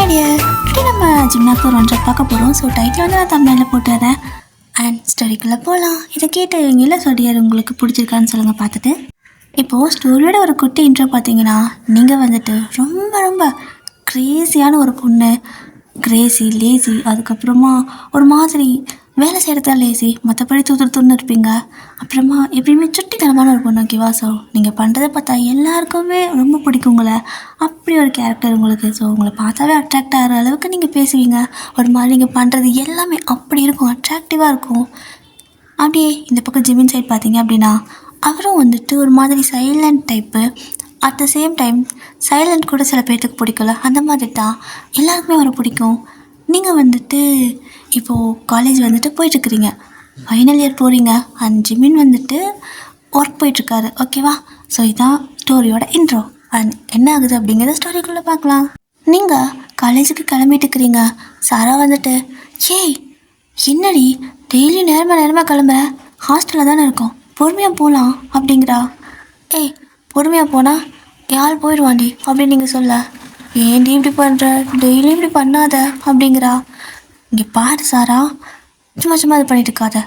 Dear, today நம்ம ஜிம்னாக்கு ஒரு ஒன்றரை பார்க்க போகிறோம். ஸோ டைட்டில் வந்து நான் தமிழில் போட்டு வரேன் அண்ட் ஸ்டோரிக்குள்ளே போகலாம். இதை கேட்ட இவங்கள சொடியார் உங்களுக்கு பிடிச்சிருக்கான்னு சொல்லுங்கள் பார்த்துட்டு. இப்போது ஸ்டோரியோட ஒரு குட்டி இன்ட்ரோ பார்த்தீங்கன்னா, நீங்கள் வந்துட்டு ரொம்ப ரொம்ப க்ரேஸியான ஒரு பொண்ணு, க்ரேஸி லேசி, அதுக்கப்புறமா ஒரு மாதிரி வேலை செய்கிறதா லேசி, மற்றபடி தூத்துன்னு இருப்பீங்க. அப்புறமா எப்படியுமே சுட்டித்தனமான ஒரு பொண்ணு, ஓகேவா? ஸோ நீங்கள் பண்ணுறதை பார்த்தா எல்லாருக்குமே ரொம்ப பிடிக்கும் உங்களை. அப்படி ஒரு கேரக்டர் உங்களுக்கு. ஸோ உங்களை பார்த்தாவே அட்ராக்ட் ஆகிற அளவுக்கு நீங்கள் பேசுவீங்க. ஒரு மாதிரி நீங்கள் பண்ணுறது எல்லாமே அப்படி இருக்கும், அட்ராக்டிவாக இருக்கும். அப்படியே இந்த பக்கம் ஜிமின் சைட் பார்த்தீங்க அப்படின்னா, அவரும் வந்துட்டு ஒரு மாதிரி silent type. At the same time silent கூட சில பேர்த்துக்கு பிடிக்கல, அந்த மாதிரி தான் எல்லாருக்குமே அவரை பிடிக்கும். நீங்கள் வந்துட்டு இப்போது காலேஜ் வந்துட்டு போயிட்டுருக்குறீங்க, ஃபைனல் இயர் போகிறீங்க. அண்ட் ஜிமின் வந்துட்டு ஒர்க் போயிட்டுருக்காரு, ஓகேவா? ஸோ இதுதான் ஸ்டோரியோட இன்ட்ரோ. அண்ட் என்ன ஆகுது அப்படிங்கிறத ஸ்டோரிக்குள்ளே பார்க்கலாம். நீங்கள் காலேஜுக்கு கிளம்பிட்டுருக்குறீங்க. சாரா வந்துட்டு, ஏய் என்னடி டெய்லி நேரமாக கிளம்புற, ஹாஸ்டலில் தானே இருக்கோம், பொறுமையாக போகலாம் அப்படிங்கிறா. ஏய் பொறுமையாக போனால் யார் போயிடுவாண்டி அப்படின்னு நீங்கள் சொல்ல, ஏன்டி இப்படி பண்ணுற, டெய்லியும் இப்படி பண்ணாத அப்படிங்கிறா. இங்கே பாரு சாரா, சும்மா அது பண்ணிட்டு இருக்காத,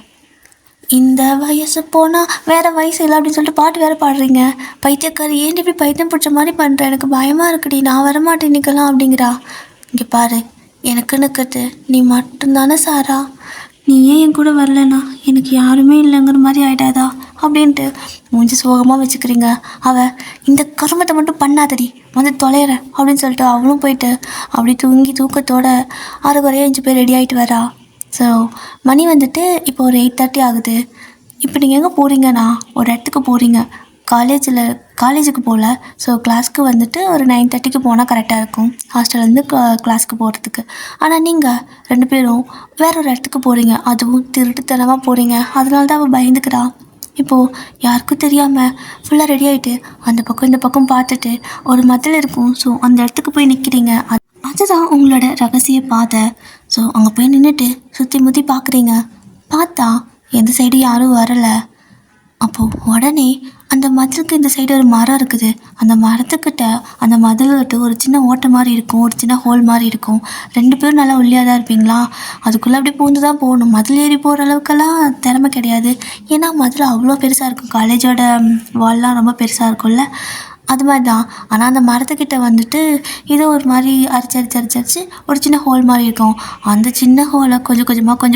இந்த வயசு போனால் வேறு வயசு இல்லை அப்படின்னு சொல்லிட்டு பாட்டு வேறு பாடுறீங்க, பைத்தியக்காரி, ஏன் இப்படி பைத்தியம் பிடிச்ச மாதிரி பண்ணுற, எனக்கு பயமாக இருக்குடி, நான் வரமாட்டேன் நிற்கலாம் அப்படிங்கிறா. இங்கே பாரு, எனக்குன்னு இருக்கிறது நீ மட்டும்தானே சாரா, நீ ஏன் என் கூட வரலன்னா எனக்கு யாருமே இல்லைங்கிற மாதிரி ஆகிடாதா அப்படின்ட்டு மூஞ்சி சோகமாக வச்சுக்கிறீங்க. அவள் இந்த கருமத்தை மட்டும் பண்ணாதடி, வந்து தொலைகிறேன் அப்படின்னு சொல்லிட்டு அவளும் போயிட்டு அப்படி தூக்கத்தோட 6 குறைய 5 பேர் ரெடி ஆகிட்டு வரா. ஸோ மணி வந்துட்டு இப்போ ஒரு 8:30 ஆகுது. இப்போ நீங்கள் எங்கே போகிறீங்கன்னா, ஒரு இடத்துக்கு போகிறீங்க. காலேஜுக்கு போகல. ஸோ கிளாஸ்க்கு வந்துட்டு ஒரு 9:30க்கு போனால் கரெக்டாக இருக்கும், ஹாஸ்டல்லேருந்து கிளாஸ்க்கு போகிறதுக்கு. ஆனால் நீங்கள் 2 பேரும் வேற ஒரு இடத்துக்கு போகிறீங்க, அதுவும் திருட்டுத்தனமாக போகிறீங்க. அதனால தான் அவள் பயந்துக்கிறா. இப்போது யாருக்கும் தெரியாமல் ஃபுல்லாக ரெடி ஆகிட்டு அந்த பக்கம் இந்த பக்கம் பார்த்துட்டு ஒரு மதில் இருக்கும். ஸோ அந்த இடத்துக்கு போய் நிற்கிறீங்க. அதுதான் உங்களோட ரகசிய பாதை. ஸோ அங்கே போய் நின்றுட்டு சுற்றி முற்றி பார்க்குறீங்க. பார்த்தா எந்த சைடு யாரும் வரலை. அப்போது உடனே அந்த மதிலுக்கு இந்த சைடு ஒரு மரம் இருக்குது. அந்த மரத்துக்கிட்ட அந்த மதில்கிட்ட ஒரு சின்ன ஓட்டை மாதிரி இருக்கும், ஒரு சின்ன ஹோல் மாதிரி இருக்கும். 2 பேரும் நல்லா ஒல்லியாக தான் இருப்பீங்களா, அதுக்குள்ளே அப்படியே பூந்து தான் போகணும். மதில் ஏறி போகிற அளவுக்கெல்லாம் திறமை கிடையாது. ஏன்னா மதில் அவ்வளோ பெருசாக இருக்கும், காலேஜோட வால்லாம் ரொம்ப பெருசாக இருக்கும்ல, அது மாதிரி தான். ஆனால் அந்த மரத்துக்கிட்ட வந்துட்டு ஏதோ ஒரு மாதிரி அரிச்சு ஒரு சின்ன ஹோல் மாதிரி இருக்கும். அந்த சின்ன ஹோலை கொஞ்சம்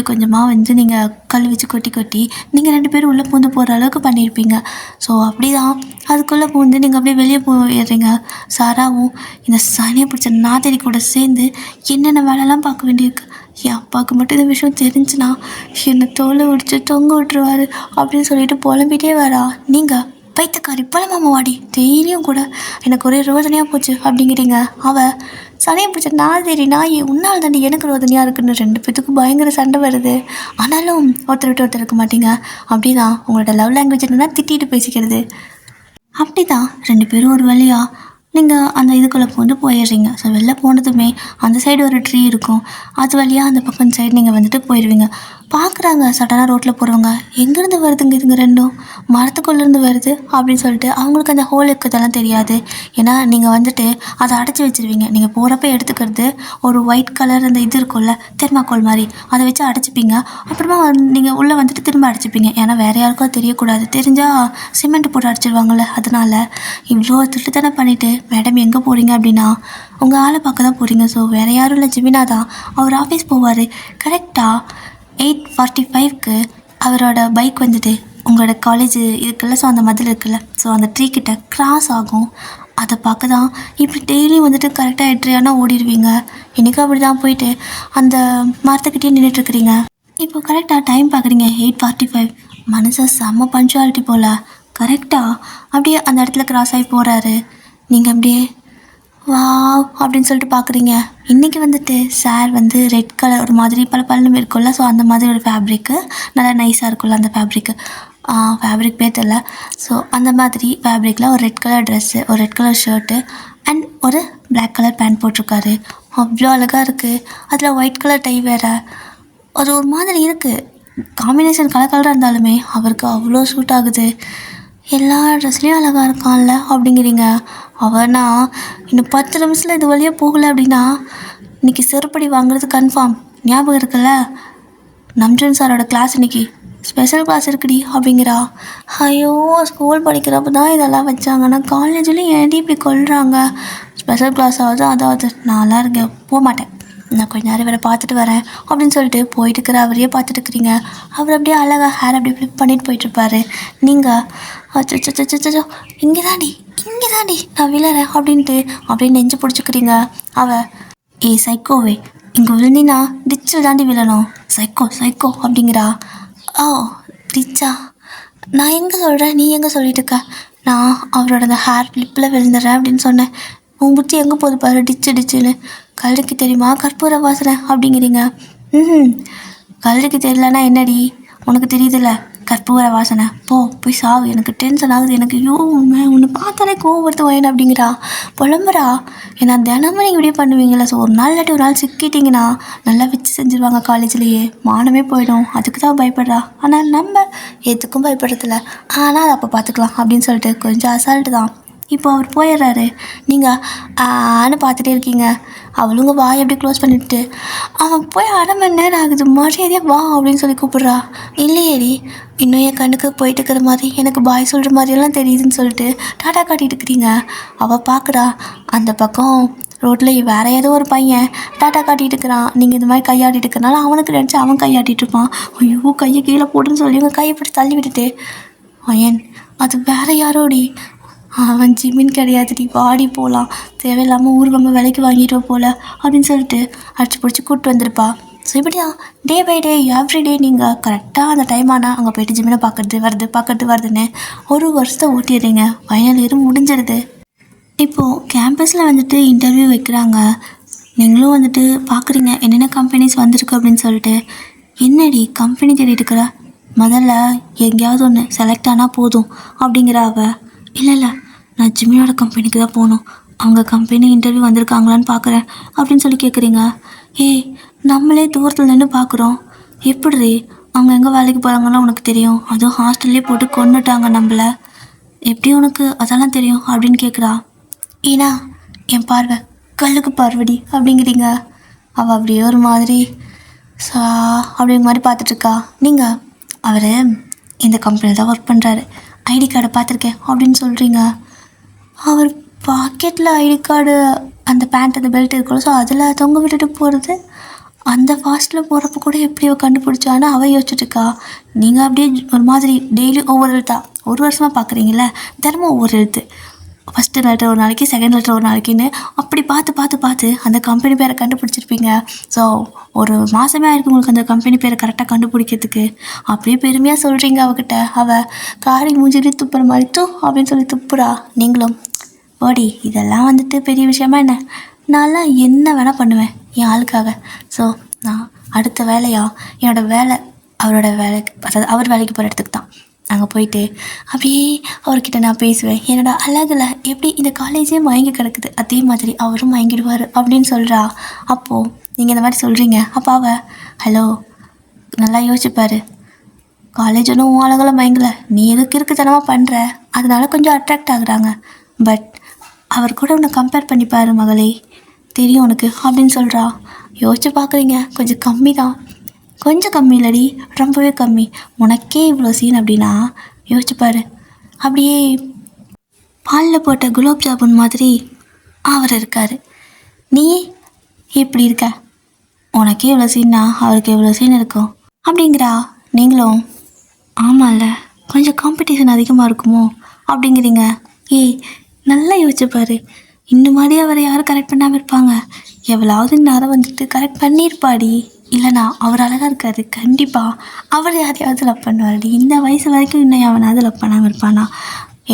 கொஞ்சமாக வந்து நீங்கள் கல் வச்சு கொட்டி நீங்கள் 2 பேரும் உள்ளே பூந்து போகிற அளவுக்கு பண்ணியிருப்பீங்க. ஸோ அப்படி தான் அதுக்குள்ளே பூந்து நீங்கள் அப்படியே வெளியே போயிடுறீங்க. சாராவும் இந்த சனியை பிடிச்ச நாத்தடி கூட சேர்ந்து என்னென்ன வேலைலாம் பார்க்க வேண்டியிருக்கு. என் அப்பாவுக்கு மட்டும் இந்த விஷயம் தெரிஞ்சுன்னா என்னை தோலை உடிச்சு தொங்க விட்டுருவாரு அப்படின்னு சொல்லிட்டு புலம்பிகிட்டே வரா. நீங்கள் பைத்தக்காரி பழமாமா வாடி, டெய்லியும் கூட எனக்கு ஒரே ரோதனையாக போச்சு அப்படிங்கிறீங்க. அவள் சனையை பிடிச்ச நாய் உன்னால் தாண்டி எனக்கு ரோதனையாக இருக்குன்னு 2 பேத்துக்கும் பயங்கர சண்டை வருது. ஆனாலும் ஒருத்தர் விட்டு ஒருத்தர் இருக்க மாட்டீங்க. அப்படி தான் உங்களோட லவ் லாங்குவேஜ் என்னன்னா திட்டிட்டு பேசிக்கிறது. அப்படி தான் 2 பேரும் ஒரு வழியாக நீங்கள் அந்த இதுக்குள்ளே போயிடுறீங்க. ஸோ வெளில போனதுமே அந்த சைடு ஒரு ட்ரீ இருக்கும், அது வழியாக அந்த பக்கம் சைடு நீங்கள் வந்துட்டு போயிடுவீங்க. பார்க்குறாங்க சடனாக ரோட்டில் போகிறவங்க, எங்கேருந்து வருதுங்க இதுங்க 2ம், மரத்துக்குள்ளேருந்து வருது அப்படின்னு சொல்லிட்டு அவங்களுக்கு அந்த ஹோல் இருக்கிறதெல்லாம் தெரியாது. ஏன்னா நீங்கள் வந்துட்டு அதை அடைச்சி வச்சுருவீங்க. நீங்கள் போகிறப்ப எடுத்துக்கிறது ஒரு ஒயிட் கலர் அந்த இது இருக்கும்ல, தெர்மாக்கோல் மாதிரி, அதை வச்சு அடைச்சிப்பீங்க. அப்புறமா நீங்கள் உள்ளே வந்துட்டு திரும்ப அடைச்சிப்பீங்க. ஏன்னா வேறு யாருக்கும் தெரியக்கூடாது, தெரிஞ்சால் சிமெண்ட் போட்டு அடைச்சிடுவாங்கள்ல. அதனால் இவ்வளோ திருட்டுத்தனை பண்ணிவிட்டு மேடம் எங்கே போகிறீங்க அப்படின்னா உங்கள் ஆளை பார்க்க தான் போகிறீங்க. ஸோ வேறு யாரும் இல்லை, ஜிமினா தான். அவர் ஆஃபீஸ் போவார். கரெக்டாக 8:45க்கு அவரோட பைக் வந்துட்டு உங்களோட காலேஜ் இருக்குல்ல, ஸோ அந்த மதில் இருக்குல்ல, ஸோ அந்த ட்ரீ கிட்ட கிராஸ் ஆகும். அதை பார்க்க தான் இப்படி டெய்லியும் வந்துட்டு கரெக்டாக 8:30 ஓடிடுவீங்க. இன்றைக்கி அப்படி தான் போயிட்டு அந்த மரத்துக்கிட்டே நின்றுட்டுருக்குறீங்க. இப்போ கரெக்டாக டைம் பார்க்குறீங்க 8:45. மனுஷன் செம்ம பஞ்சுவாலிட்டி போல் கரெக்டாக அப்படியே அந்த இடத்துல கிராஸ் ஆகி போகிறாரு. நீங்கள் அப்படியே வாவ் அப்படின்னு சொல்லிட்டு பார்க்குறீங்க. இன்றைக்கி வந்துட்டு சார் வந்து ரெட் கலர் ஒரு மாதிரி பல இருக்கும்ல, ஸோ அந்த மாதிரி ஒரு ஃபேப்ரிக்கு நல்லா நைஸாக இருக்கும்ல, அந்த ஃபேப்ரிக் பேர் தெரியல. ஸோ அந்த மாதிரி ஃபேப்ரிக்கில் ஒரு ரெட் கலர் ட்ரெஸ்ஸு, ஒரு ரெட் கலர் ஷர்ட்டு அண்ட் ஒரு பிளாக் கலர் பேண்ட் போட்டிருக்காரு. அவ்வளோ அழகாக இருக்குது. அதில் ஒயிட் கலர் டை வேறு, அது ஒரு மாதிரி இருக்குது. காம்பினேஷன் கலராக இருந்தாலுமே அவருக்கு அவ்வளோ சூட் ஆகுது. எல்லா ட்ரெஸ்லேயும் அழகாக இருக்கான்ல அப்படிங்கிறீங்க. அவனா இன்னும் 10 நிமிஷத்தில் இது வழியாக போகலை அப்படின்னா இன்னைக்கு செருப்படி வாங்குறது கன்ஃபார்ம், ஞாபகம் இருக்குல்ல? நம்ஜன் சாரோட கிளாஸ் இன்னைக்கு ஸ்பெஷல் கிளாஸ் இருக்குடி அப்படிங்கிறா. ஐயோ, ஸ்கூல் படிக்கிறப்ப தான் இதெல்லாம் வச்சாங்கன்னா காலேஜ்லேயும் ஏன்டி இப்படி கொள்கிறாங்க? ஸ்பெஷல் கிளாஸ் ஆகுது அதாவது நான்லாம் இருக்கேன், போக மாட்டேன், நான் கொஞ்ச நேரம் வேறு பார்த்துட்டு வரேன் அப்படின்னு சொல்லிட்டு போயிட்டு இருக்கிற அவரையே பார்த்துட்டு இருக்கிறீங்க. அவர் அப்படியே அழகாக ஹேர் அப்படி ஃப்ளிப் பண்ணிட்டு போயிட்டுருப்பாரு. நீங்கள் அச்சோ இங்கே தாண்டி நான் விழறேன் அப்படின்ட்டு அப்படியே நெஞ்சு பிடிச்சிக்கிறீங்க. ஏய் சைக்கோவே, இங்கே விழுந்தினா டிச்சில் தாண்டி விழணும், சைக்கோ அப்படிங்கிறா. ஓ டிச்சா, நான் எங்கே சொல்கிறேன், நீ எங்கே சொல்லிட்டு இருக்க? நான் அவரோட அந்த ஹேர் ஃப்ளிப்பில் விழுந்துடுறேன் அப்படின்னு சொன்னேன். உன் புத்தி எங்கே போகுது பாரு, டிச்சுன்னு. கல்லுக்கு தெரியுமா கற்பூர வாசனை அப்படிங்கிறீங்க. கல்லுக்கு தெரியலன்னா என்னடி, உனக்கு தெரியுதுல்ல கற்பூர வாசனை, போய் சாவு, எனக்கு டென்ஷன் ஆகுது, எனக்கு உன்னை பார்த்தாலே கோவம் வருது வயன் அப்படிங்கிறா. புலம்புறா. ஏன்னா தினமும் நீங்கள் இப்படியே பண்ணுவீங்களா? ஸோ ஒரு நாள் இல்லாட்டி ஒரு நாள் சிக்கிட்டிங்கன்னா நல்லா வச்சு செஞ்சுருவாங்க காலேஜ்லேயே, மானமே போயிடும், அதுக்கு தான் பயப்படுறா. ஆனால் நம்ம எதுக்கும் பயப்படுறதில்ல, ஆனால் அதை அப்போ பார்த்துக்கலாம் அப்படின்னு சொல்லிட்டு கொஞ்சம் அசால்ட்டு தான். இப்போ அவர் போயிடுறாரு, நீங்கள் ஆன்னு பார்த்துட்டே இருக்கீங்க. அவளுங்க வாய் எப்படி க்ளோஸ் பண்ணிவிட்டு அவன் போய் 1/2 மணி நேரம் ஆகுது, மரியாதையாக வா அப்படின்னு சொல்லி கூப்பிட்றா. இல்லையேடி, இன்னும் என் கண்ணுக்கு போயிட்டு இருக்கிற மாதிரி எனக்கு பாய் சொல்கிற மாதிரியெல்லாம் தெரியுதுன்னு சொல்லிட்டு டாட்டா காட்டிகிட்டு இருக்கிறீங்க. அவள் பார்க்குறா, அந்த பக்கம் ரோட்டில் வேறு ஏதோ ஒரு பையன் டாட்டா காட்டிகிட்டு இருக்கிறான். நீங்கள் இந்த மாதிரி கையாட்டிட்டு இருக்கிறனால அவனுக்கு நினச்சி அவன் கையாட்டிகிட்டு இருப்பான். ஐயோ கையை கீழே போடுன்னு சொல்லி உங்கள் கையை பிடிச்சி தள்ளி விட்டுட்டு, ஐயன் அது வேறு யாரோடி, அவன் ஜிம்மின் கிடையாதுடி, வாடி போகலாம், தேவையில்லாமல் ஊர்வங்க விலைக்கு வாங்கிட்டோம் போல் அப்படின்னு சொல்லிட்டு அடிச்சு பிடிச்சி கூப்பிட்டு வந்திருப்பா. ஸோ இப்படியா டே பை டே எவ்ரிடே நீங்கள் கரெக்டாக அந்த டைம் ஆனால் அங்கே போய்ட்டு ஜிம்மினை பார்க்கறது வருதுன்னு ஒரு வருஷத்தை ஓட்டிடுறீங்க. ஃபைனல் இயரும் முடிஞ்சிடுது. இப்போது கேம்பஸில் வந்துட்டு இன்டர்வியூ வைக்கிறாங்க. நீங்களும் வந்துட்டு பார்க்குறீங்க என்னென்ன கம்பெனிஸ் வந்திருக்கு அப்படின்னு சொல்லிட்டு. என்னடி கம்பெனி தேடிட்டு இருக்கிற, முதல்ல எங்கேயாவது ஒன்று செலக்ட் ஆனால் போதும் அப்படிங்கிற அவ. இல்லை நான் ஜிம்மியோட கம்பெனிக்கு தான் போகணும், அவங்க கம்பெனி இன்டர்வியூ வந்திருக்காங்களான்னு பார்க்குறேன் அப்படின்னு சொல்லி கேட்குறீங்க. ஏய் நம்மளே தூரத்தில் நின்று பார்க்குறோம், எப்படி அவங்க எங்கே வேலைக்கு போகிறாங்கன்னு உனக்கு தெரியும், அதுவும் ஹாஸ்டல்லே போட்டு கொண்டுட்டாங்க நம்மளை, எப்படி உனக்கு அதெல்லாம் தெரியும் அப்படின்னு கேட்குறா. ஏன்னா என் பார்வை கல்லுக்கு பார்வடி அப்படிங்கிறீங்க. அவள் அப்படியே ஒரு மாதிரி அப்படிங்கிற மாதிரி பார்த்துட்ருக்கா. நீங்கள் அவர் இந்த கம்பெனியில் தான் ஒர்க் பண்ணுறாரு, ஐடி கார்டை பார்த்துருக்கேன் அப்படின்னு சொல்கிறீங்க. அவர் பாக்கெட்டில் ஐடி கார்டு, அந்த பேண்ட் அந்த பெல்ட் இருக்கணும், ஸோ அதில் தொங்க விட்டுட்டு போகிறது, அந்த ஃபாஸ்ட்டில் போகிறப்ப கூட எப்படி அவள் கண்டுபிடிச்சான்னு அவள் யோசிச்சுட்டுருக்கா. நீங்கள் அப்படியே ஒரு மாதிரி டெய்லி ஒவ்வொரு எழுத்தா, ஒரு வருஷமாக பார்க்குறீங்கள, தினமும் ஒவ்வொரு எழுத்து, ஃபஸ்ட்டு லெட்டர் ஒரு நாளைக்கு, செகண்ட் லெட்டர் ஒரு நாளைக்குன்னு அப்படி பார்த்து அந்த கம்பெனி பேரை கண்டுபிடிச்சிருப்பீங்க. ஸோ ஒரு மாதமே ஆயிருக்கு உங்களுக்கு அந்த கம்பெனி பேரை கரெக்டாக கண்டுபிடிக்கிறதுக்கு. அப்படியே பெருமையாக சொல்கிறீங்க அவகிட்ட. அவள் காரி மூஞ்சிலே துப்புற மாதிரி அப்படின்னு சொல்லி துப்புறா. நீங்களும் ஓடி இதெல்லாம் வந்துட்டு பெரிய விஷயமா என்ன, நான்லாம் என்ன வேணால் பண்ணுவேன் என் ஆளுக்காக. ஸோ நான் அடுத்த வேலையாக என்னோடய வேலை அவரோட வேலைக்கு, அதாவது அவர் வேலைக்கு போகிற இடத்துக்கு தான் அங்கே போயிட்டு அப்படியே அவர்கிட்ட நான் பேசுவேன். என்னோடய அழகில் எப்படி இந்த காலேஜே மயங்கி கிடக்குது அதே மாதிரி அவரும் மயங்கிடுவார் அப்படின்னு சொல்கிறா. அப்போது நீங்கள் இந்த மாதிரி சொல்கிறீங்க. அப்போ அவள் ஹலோ நல்லா யோசிச்சுப்பார், காலேஜ் ஒன்றும் உன் அழகில் மயங்கலை, நீ எதுக்கு இருக்குத்தனமாக பண்ணுற, அதனால கொஞ்சம் அட்ராக்ட் ஆகுறாங்க, பட் அவர் கூட உன்னை கம்பேர் பண்ணிப்பார் மகளே, தெரியும் உனக்கு அப்படின்னு சொல்கிறா. யோசிச்சு பார்க்குறீங்க, கொஞ்சம் கம்மி தான், கொஞ்சம் கம்மி இல்லடி, ரொம்பவே கம்மி, உனக்கே இவ்வளோ சீன் அப்படின்னா யோசிச்சுப்பார். அப்படியே பாலில் போட்ட குலாப் ஜாமுன் மாதிரி அவர் இருக்கார், நீ எப்படி இருக்க, உனக்கே இவ்வளோ சீன்னா அவருக்கு எவ்வளோ சீன் இருக்கும் அப்படிங்கிறா. நீங்களும் ஆமாம்ல கொஞ்சம் காம்படிஷன் அதிகமாக இருக்குமோ அப்படிங்கிறீங்க. நல்லா யோசிச்சுப்பார், இந்த மாதிரி அவரை யாரும் கரெக்ட் பண்ணாமல் இருப்பாங்க, எவ்வளோவது நேரம் வந்துட்டு கரெக்ட் பண்ணியிருப்பாடி, இல்லைனா அவர் அழகாக இருக்காரு, கண்டிப்பாக அவர் யாரையாவது லவ் பண்ணுவாடி, இந்த வயசு வரைக்கும் இன்னும் அவனாவது லவ் பண்ணாமல் இருப்பானா,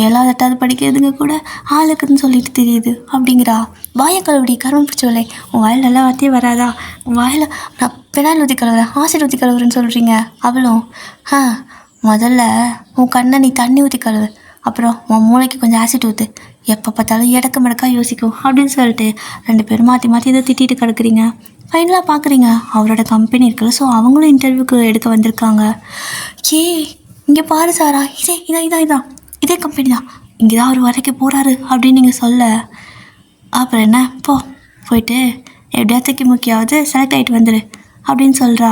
7வது 8வது படிக்கிறதுங்க கூட ஆளுக்குன்னு சொல்லிட்டு தெரியுது அப்படிங்கிறா. வாயை கழுவுடி கரும்பு பிடிச்சவளே, உன் வாயில் நல்லா வார்த்தையே வராதா, உன் வாயில் நான் பெனால் ஊற்றி கழுவுறேன், ஆசிட் ஊற்றி கழுவுறேன்னு சொல்கிறீங்க. அவளும் முதல்ல உன் கண்ணை நீ தண்ணி ஊற்றி கழுவு, அப்புறம் உன் மூளைக்கு கொஞ்சம் ஆசிட் ஊற்று, எப்போ பார்த்தாலும் இடக்க மடக்கா யோசிக்கும் அப்படின்னு சொல்லிட்டு 2 பேரும் மாற்றி இதை திட்டிகிட்டு கிடக்குறீங்க. ஃபைனலாக பார்க்குறீங்க அவரோட கம்பெனி இருக்குல்ல, ஸோ அவங்களும் இன்டர்வியூக்கு எடுக்க வந்திருக்காங்க. இங்கே பாரு சாரா, இதான் இதே கம்பெனி தான், இங்கே தான் அவர் வரைக்கும் போகிறாரு அப்படின்னு நீங்கள் சொல்ல, அப்புறம் என்ன போயிட்டு எப்படியா தூக்கி முக்கியாவது செலக்ட் ஆகிட்டு வந்துடு அப்படின்னு சொல்கிறா.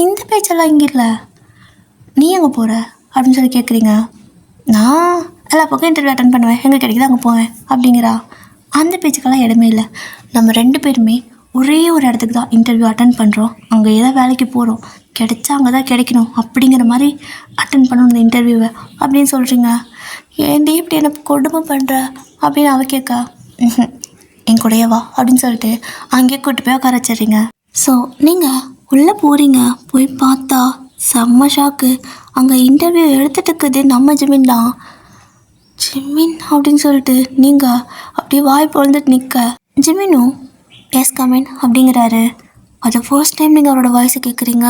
இந்த பேச்செல்லாம் இங்கே இல்லை, நீ எங்கே போகிற அப்படின்னு சொல்லி கேட்குறீங்க. நான் எல்லா பக்கம் இன்டர்வியூ அட்டன் பண்ணுவேன், எங்கே கிடைக்குது அங்கே போவேன் அப்படிங்கிறா. அந்த பேச்சுக்கெல்லாம் இடமே இல்லை. நம்ம 2 பேருமே ஒரே ஒரு இடத்துக்கு தான் இன்டர்வியூ அட்டன் பண்ணுறோம், அங்கே ஏதாவது வேலைக்கு போகிறோம், கிடைச்சா அங்கே தான் கிடைக்கணும் அப்படிங்கிற மாதிரி அட்டன் பண்ணணும் இந்த இன்டர்வியூவை அப்படின்னு சொல்கிறீங்க. ஏன்டி இப்படி என்ன கொடுமை பண்ணுற அப்படின்னு அவ கேட்கா. என் கூடயே வா அப்படின்னு சொல்லிட்டு அங்கேயே கூப்பிட்டு போய் உட்கார வச்சிடுறீங்க. ஸோ நீங்கள் உள்ளே போகிறீங்க, போய் பார்த்தா செம்ம ஷாக்கு. அங்கே இன்டர்வியூ எடுத்துகிட்டு இருக்குது நம்ம ஜிமின் தான். ஜிமின் அப்படின்னு சொல்லிட்டு நீங்கள் அப்படியே வாய் பொழுந்துட்டு நிற்க, ஜிமினும் எஸ் கமின் அப்படிங்கிறாரு. அது ஃபர்ஸ்ட் டைம் நீங்கள் அவரோட வாய்ஸை கேட்குறீங்க.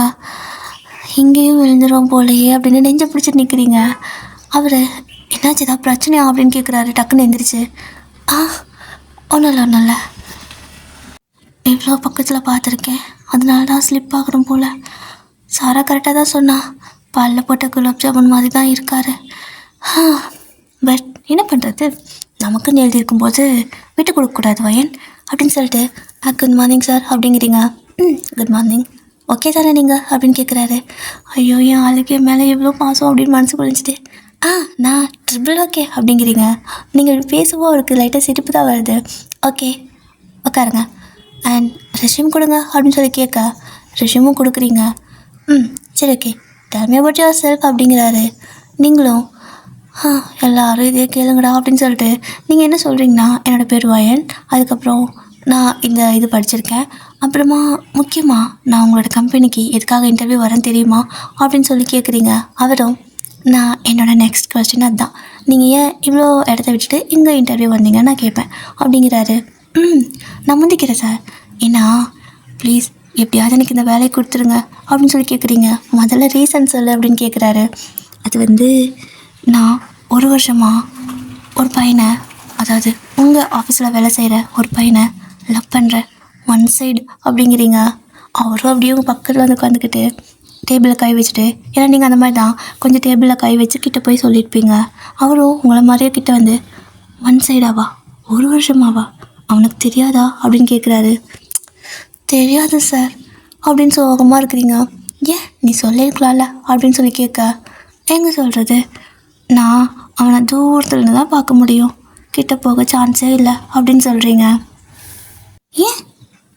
இங்கேயும் விழுந்துடும் போலையே அப்படின்னு நெஞ்சை பிடிச்சிட்டு நிற்கிறீங்க. அவர் என்னாச்சு ஏதாவது பிரச்சனையா அப்படின்னு கேட்குறாரு டக்குன்னு எந்திரிச்சு. ஒன்றும் இல்லை, எவ்வளோ பக்கத்தில் பார்த்துருக்கேன், அதனால தான் ஸ்லிப் ஆகிறோம் போல். சாரா கரெக்டாக தான் சொன்னா, பல்ல போட்ட குலாப் ஜாமுன் மாதிரி தான் இருக்கார். பட் என்ன பண்ணுறது, நமக்குன்னு எழுதியிருக்கும்போது விட்டு கொடுக்கக்கூடாது வயன் அப்படின்னு சொல்லிட்டு குட் மார்னிங் சார் அப்படிங்கிறீங்க. குட் மார்னிங், ஓகே தானே நீங்கள் அப்படின்னு கேட்குறாரு. ஐயோ என் ஆளுக்கு மேலே எவ்வளோ பாசம் அப்படின்னு மனசு குளிச்சுட்டு நான் ட்ரிபிள் ஓகே அப்படிங்கிறீங்க. நீங்கள் பேசுவோம் அவருக்கு லைட்டாக சிரிப்பு தான் வருது. ஓகே உட்காருங்க அண்ட் ரெஷ்யூம் கொடுங்க அப்படின்னு சொல்லி கேட்க ரெஷ்யூமும் கொடுக்குறீங்க. சரி okay tell me about your self அப்படிங்கிறாரு. நீங்களும் எல்லோரும் இதே கேளுங்கடா அப்படின்னு சொல்லிட்டு நீங்கள் என்ன சொல்கிறீங்கன்னா, என்னோடய பேர் வயன், அதுக்கப்புறம் நான் இந்த இது படிச்சிருக்கேன், அப்புறமா முக்கியமாக நான் உங்களோட கம்பெனிக்கு எதுக்காக இன்டர்வியூ வரேன்னு தெரியுமா அப்படின்னு சொல்லி கேட்குறீங்க. அவரும் நான் என்னோடய நெக்ஸ்ட் கொஸ்டின் அதுதான், நீங்கள் ஏன் இவ்வளோ இடத்த விட்டுட்டு இங்கே இன்டர்வியூ வந்தீங்கன்னு நான் கேட்பேன் அப்படிங்கிறாரு. நான் முந்திக்கிறேன் சார், ஏன்னா ப்ளீஸ் எப்படியாவது எனக்கு இந்த வேலையை கொடுத்துருங்க அப்படின்னு சொல்லி கேட்குறீங்க. முதல்ல ரீசன் சொல்லு அப்படின்னு கேட்குறாரு. அது நான் 1 வருஷமாக ஒரு பையனை, அதாவது உங்கள் ஆஃபீஸில் வேலை செய்கிற ஒரு பையனை லவ் பண்ணுறேன், ஒன் சைடு அப்படிங்கிறீங்க. அவரும் அப்படியே உங்கள் பக்கத்தில் வந்து உட்காந்துக்கிட்டு டேபிளில் கை வச்சுட்டு, ஏன்னா நீங்கள் அந்த மாதிரி தான் கொஞ்சம் டேபிளில் கை வச்சு கிட்டே போய் சொல்லியிருப்பீங்க. அவரும் உங்களை மாதிரியே கிட்டே வந்து ஒன் சைடாவா 1 வருஷமாவா அவனுக்கு தெரியாதா அப்படின்னு கேட்குறாரு. தெரியாது சார் அப்படின்னு சோகமாக இருக்கிறீங்க. ஏன் நீ சொல்லியிருக்கலாம்ல அப்படின்னு சொல்லி கேட்க, எங்கே சொல்கிறது, நான் அவனை தூரத்துலேருந்து தான் பார்க்க முடியும், கிட்ட போக சான்ஸே இல்லை அப்படின்னு சொல்கிறீங்க. ஏன்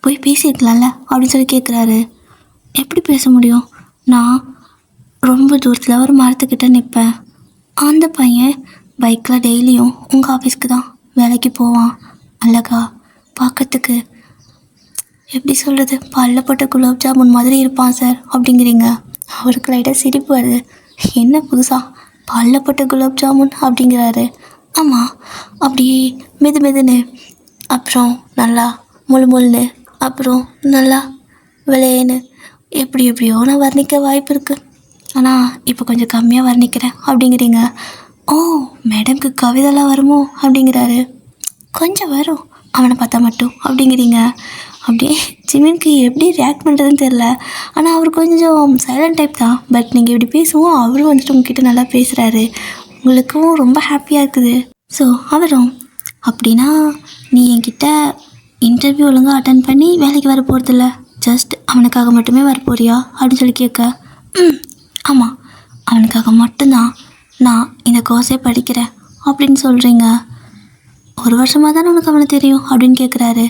போய் பேசியிருக்கலாம்ல அப்படின்னு சொல்லி கேட்குறாரு. எப்படி பேச முடியும், நான் ரொம்ப தூரத்தில் ஒரு மரத்துக்கிட்ட நிற்பேன், அந்த பையன் பைக்கில் டெய்லியும் உங்கள் ஆஃபீஸ்க்கு தான் வேலைக்கு போவான், அழகா பார்க்கறதுக்கு எப்படி சொல்கிறது பல்ல போட்ட குலாப் ஜாமுன் மாதிரி இருப்பான் சார் அப்படிங்கிறீங்க. அவருக்கு லைட்டாக சிரிப்பு வருது. என்ன புதுசா பல்ல போட்ட குலாப் ஜாமுன் அப்படிங்கிறாரு. ஆமாம், அப்படியே மெது மெதுன்னு, அப்புறம் நல்லா முழுன்னு, அப்புறம் நல்லா விளையன்னு, எப்படியோ நான் வர்ணிக்க வாய்ப்பு இருக்குது, ஆனால் இப்போ கொஞ்சம் கம்மியாக வர்ணிக்கிறேன் அப்படிங்கிறீங்க. ஓ மேடம்க்கு கவிதைலாம் வருமோ அப்படிங்கிறாரு. கொஞ்சம் வரும் அவனை பார்த்தா மட்டும் அப்படிங்கிறீங்க. அப்படியே ஜிமினுக்கு எப்படி ரியாக்ட் பண்ணுறதுன்னு தெரில. ஆனால் அவர் கொஞ்சம் சைலண்ட் டைப் தான். பட் நீங்கள் இப்படி பேசுவோம் அவரும் உங்ககிட்ட நல்லா பேசுகிறாரு, உங்களுக்கும் ரொம்ப ஹாப்பியாக இருக்குது. ஸோ அவரும் அப்படின்னா நீ என்கிட்ட இன்டர்வியூ ஒழுங்காக அட்டன் பண்ணி வேலைக்கு வர போகிறதில்ல, ஜஸ்ட் அவனுக்காக மட்டுமே வர போறியா அப்படின்னு சொல்லி கேட்க, ஆமாம் அவனுக்காக மட்டும்தான் நான் இந்த கோர்ஸே படிக்கிறேன் அப்படின்னு சொல்கிறீங்க. 1 வருஷமாக தானே உனக்கு அவனை தெரியும் அப்படின்னு கேட்குறாரு.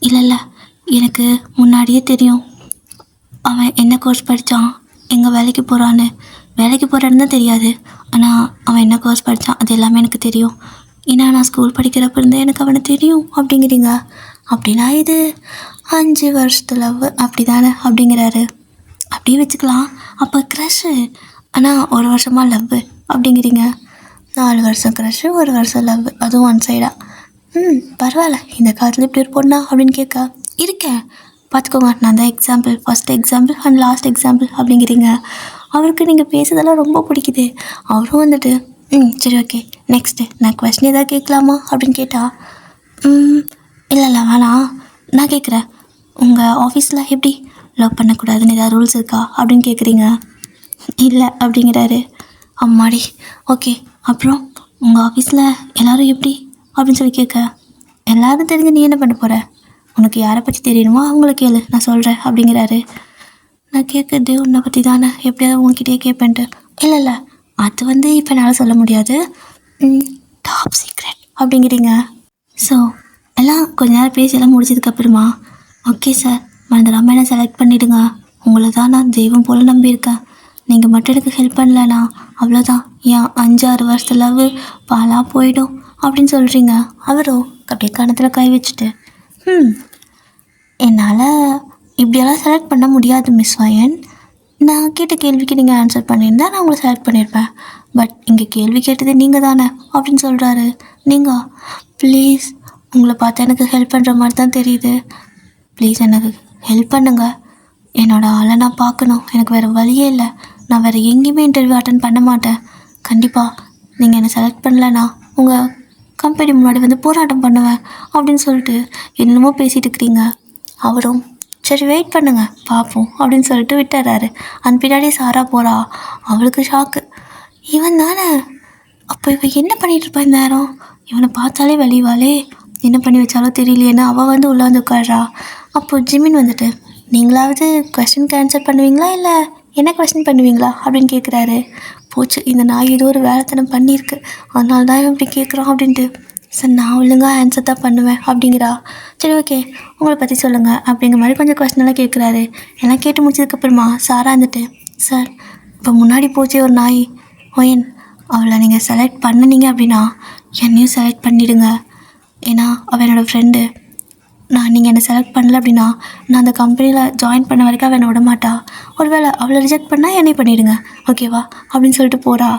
இல்லை எனக்கு முன்னாடியே தெரியும் அவன் என்ன கோர்ஸ் படித்தான், எங்கே வேலைக்கு போகிறான்னு தான் தெரியாது, ஆனால் அவன் என்ன கோர்ஸ் படித்தான் அது எல்லாமே எனக்கு தெரியும், ஏன்னா நான் ஸ்கூல் படிக்கிறப்ப இருந்தே எனக்கு அவனை தெரியும் அப்படிங்கிறீங்க. அப்படின்னா இது 5 வருஷத்து லவ் அப்படி தானே அப்படிங்கிறாரு. அப்படியே வச்சுக்கலாம். அப்போ க்ரஷ்ஷு, ஆனால் 1 வருஷமாக லவ் அப்படிங்கிறீங்க. 4 வருஷம் க்ரஷ்ஷு, 1 வருஷம் லவ், அதுவும் ஒன் சைடாக. பரவாயில்ல, இந்த காலத்தில் இப்படி ஒரு பொண்ணா அப்படின்னு கேட்க, இருக்கேன் பார்த்துக்கோங்க, நான் தான் example, first example and last example அப்படிங்கிறீங்க. அவருக்கு நீங்கள் பேசுறதெல்லாம் ரொம்ப பிடிக்குது. அவரும் சரி ஓகே நெக்ஸ்ட்டு நான் கொஸ்டின் எதாவது கேட்கலாமா அப்படின்னு கேட்டால், இல்லை வேணாம், நான் கேட்குறேன், உங்கள் ஆஃபீஸில் எப்படி லவ் பண்ணக்கூடாதுன்னு ஏதாவது ரூல்ஸ் இருக்கா அப்படின்னு கேட்குறீங்க. இல்லை அப்படிங்கிறாரு. அம்மாடி ஓகே, அப்புறம் உங்கள் ஆஃபீஸில் எல்லோரும் எப்படி அப்படின்னு சொல்லி கேட்க, எல்லோரும் தெரிஞ்சு நீ என்ன பண்ண போகிற, உனக்கு யாரை பற்றி தெரியணுமோ அவங்கள கேளு, நான் சொல்கிறேன் அப்படிங்கிறாரு. நான் கேட்குறது உன்னை பற்றி தானே, எப்படியாவது உங்ககிட்டயே கேட்பேன்ட்டு. இல்லை இல்லை, அது இப்போ என்னால் சொல்ல முடியாது, டாப் சீக்ரெட் அப்படிங்கிறீங்க. ஸோ எல்லாம் கொஞ்ச நேரம் பேசியெல்லாம் முடிச்சதுக்கப்புறமா, ஓகே சார், மறந்துடாமல் என்ன செலக்ட் பண்ணிவிடுங்க. உங்களை தான் நான் தெய்வம் போல் நம்பியிருக்கேன். நீங்கள் மட்டும் எனக்கு ஹெல்ப் பண்ணலண்ணா அவ்வளோதான், ஏன் 5-6 வருஷத்து லவ் பாலாக போயிடும் அப்படின்னு சொல்கிறீங்க. அவரோ அப்படியே கணத்தில் கை வச்சுட்டு, என்னால் இப்படியெல்லாம் செலக்ட் பண்ண முடியாது மிஸ் வயன். நான் கேட்ட கேள்விக்கு நீங்கள் ஆன்சர் பண்ணியிருந்தா நான் உங்களை செலக்ட் பண்ணியிருப்பேன். பட் இங்கே கேள்வி கேட்டது நீங்கள் தானே அப்படின்னு சொல்கிறாரு. நீங்கள் ப்ளீஸ், உங்களை பார்த்தா எனக்கு ஹெல்ப் பண்ணுற மாதிரி தான் தெரியுது. ப்ளீஸ் எனக்கு ஹெல்ப் பண்ணுங்கள். என்னோடய ஆளை நான் பார்க்கணும். எனக்கு வேறு வழியே இல்லை. நான் வேறு எங்கேயுமே இன்டர்வியூ அட்டன் பண்ண மாட்டேன். கண்டிப்பாக நீங்கள் என்னை செலக்ட் பண்ணலன்னா உங்கள் கம்பெனி முன்னாடி போராட்டம் பண்ணுவேன் அப்படின்னு சொல்லிட்டு என்னமோ பேசிகிட்டு இருக்கிறீங்க. அவரும் சரி வெயிட் பண்ணுங்க பார்ப்போம் அப்படின்னு சொல்லிட்டு விட்டுறாரு. அந்த பின்னாடியே சாரா போகிறா. அவளுக்கு ஷாக்கு. இவன் தானே அப்போ இவன் என்ன பண்ணிகிட்டு இருப்பா இந்த நேரம்? இவனை பார்த்தாலே வெளிவாளே, என்ன பண்ணி வச்சாலோ தெரியலையேன்னு அவள் உள்ளே உட்காடுறா. அப்போது ஜிமின் நீங்களாவது கொஸ்டினுக்கு ஆன்சர் பண்ணுவீங்களா இல்லை என்ன கொஸ்டின் பண்ணுவீங்களா அப்படின்னு கேட்குறாரு. போச்சு, இந்த நாய் ஏதோ ஒரு வேலைத்தனம் பண்ணியிருக்கு, அதனால தான் இவன் இப்படி கேட்குறான் அப்படின்ட்டு. சார் நான் ஒழுங்காக ஆன்சர் தான் பண்ணுவேன் அப்படிங்கிறா. சரி ஓகே, உங்களை பற்றி சொல்லுங்கள் அப்படிங்கிற மாதிரி கொஞ்சம் கொஸ்டினெல்லாம் கேட்குறாரு. எல்லாம் கேட்டு முடிச்சதுக்கப்புறமா சாரா சார், இப்போ முன்னாடி போச்சே ஒரு நாய் ஒயன், அவளை நீங்கள் செலக்ட் பண்ணினீங்க அப்படின்னா என்னையும் செலக்ட் பண்ணிவிடுங்க. ஏன்னா அவள் என்னோடய ஃப்ரெண்டு. நீங்கள் என்னை செலக்ட் பண்ணல அப்படின்னா நான் அந்த கம்பெனியில் ஜாயின் பண்ண வரைக்கும் அவள் என்னை விட மாட்டா. ஒருவேளை அவளை ரிஜெக்ட் பண்ணால் என்னை பண்ணிவிடுங்க, ஓகேவா அப்படின்னு சொல்லிட்டு போகிறா.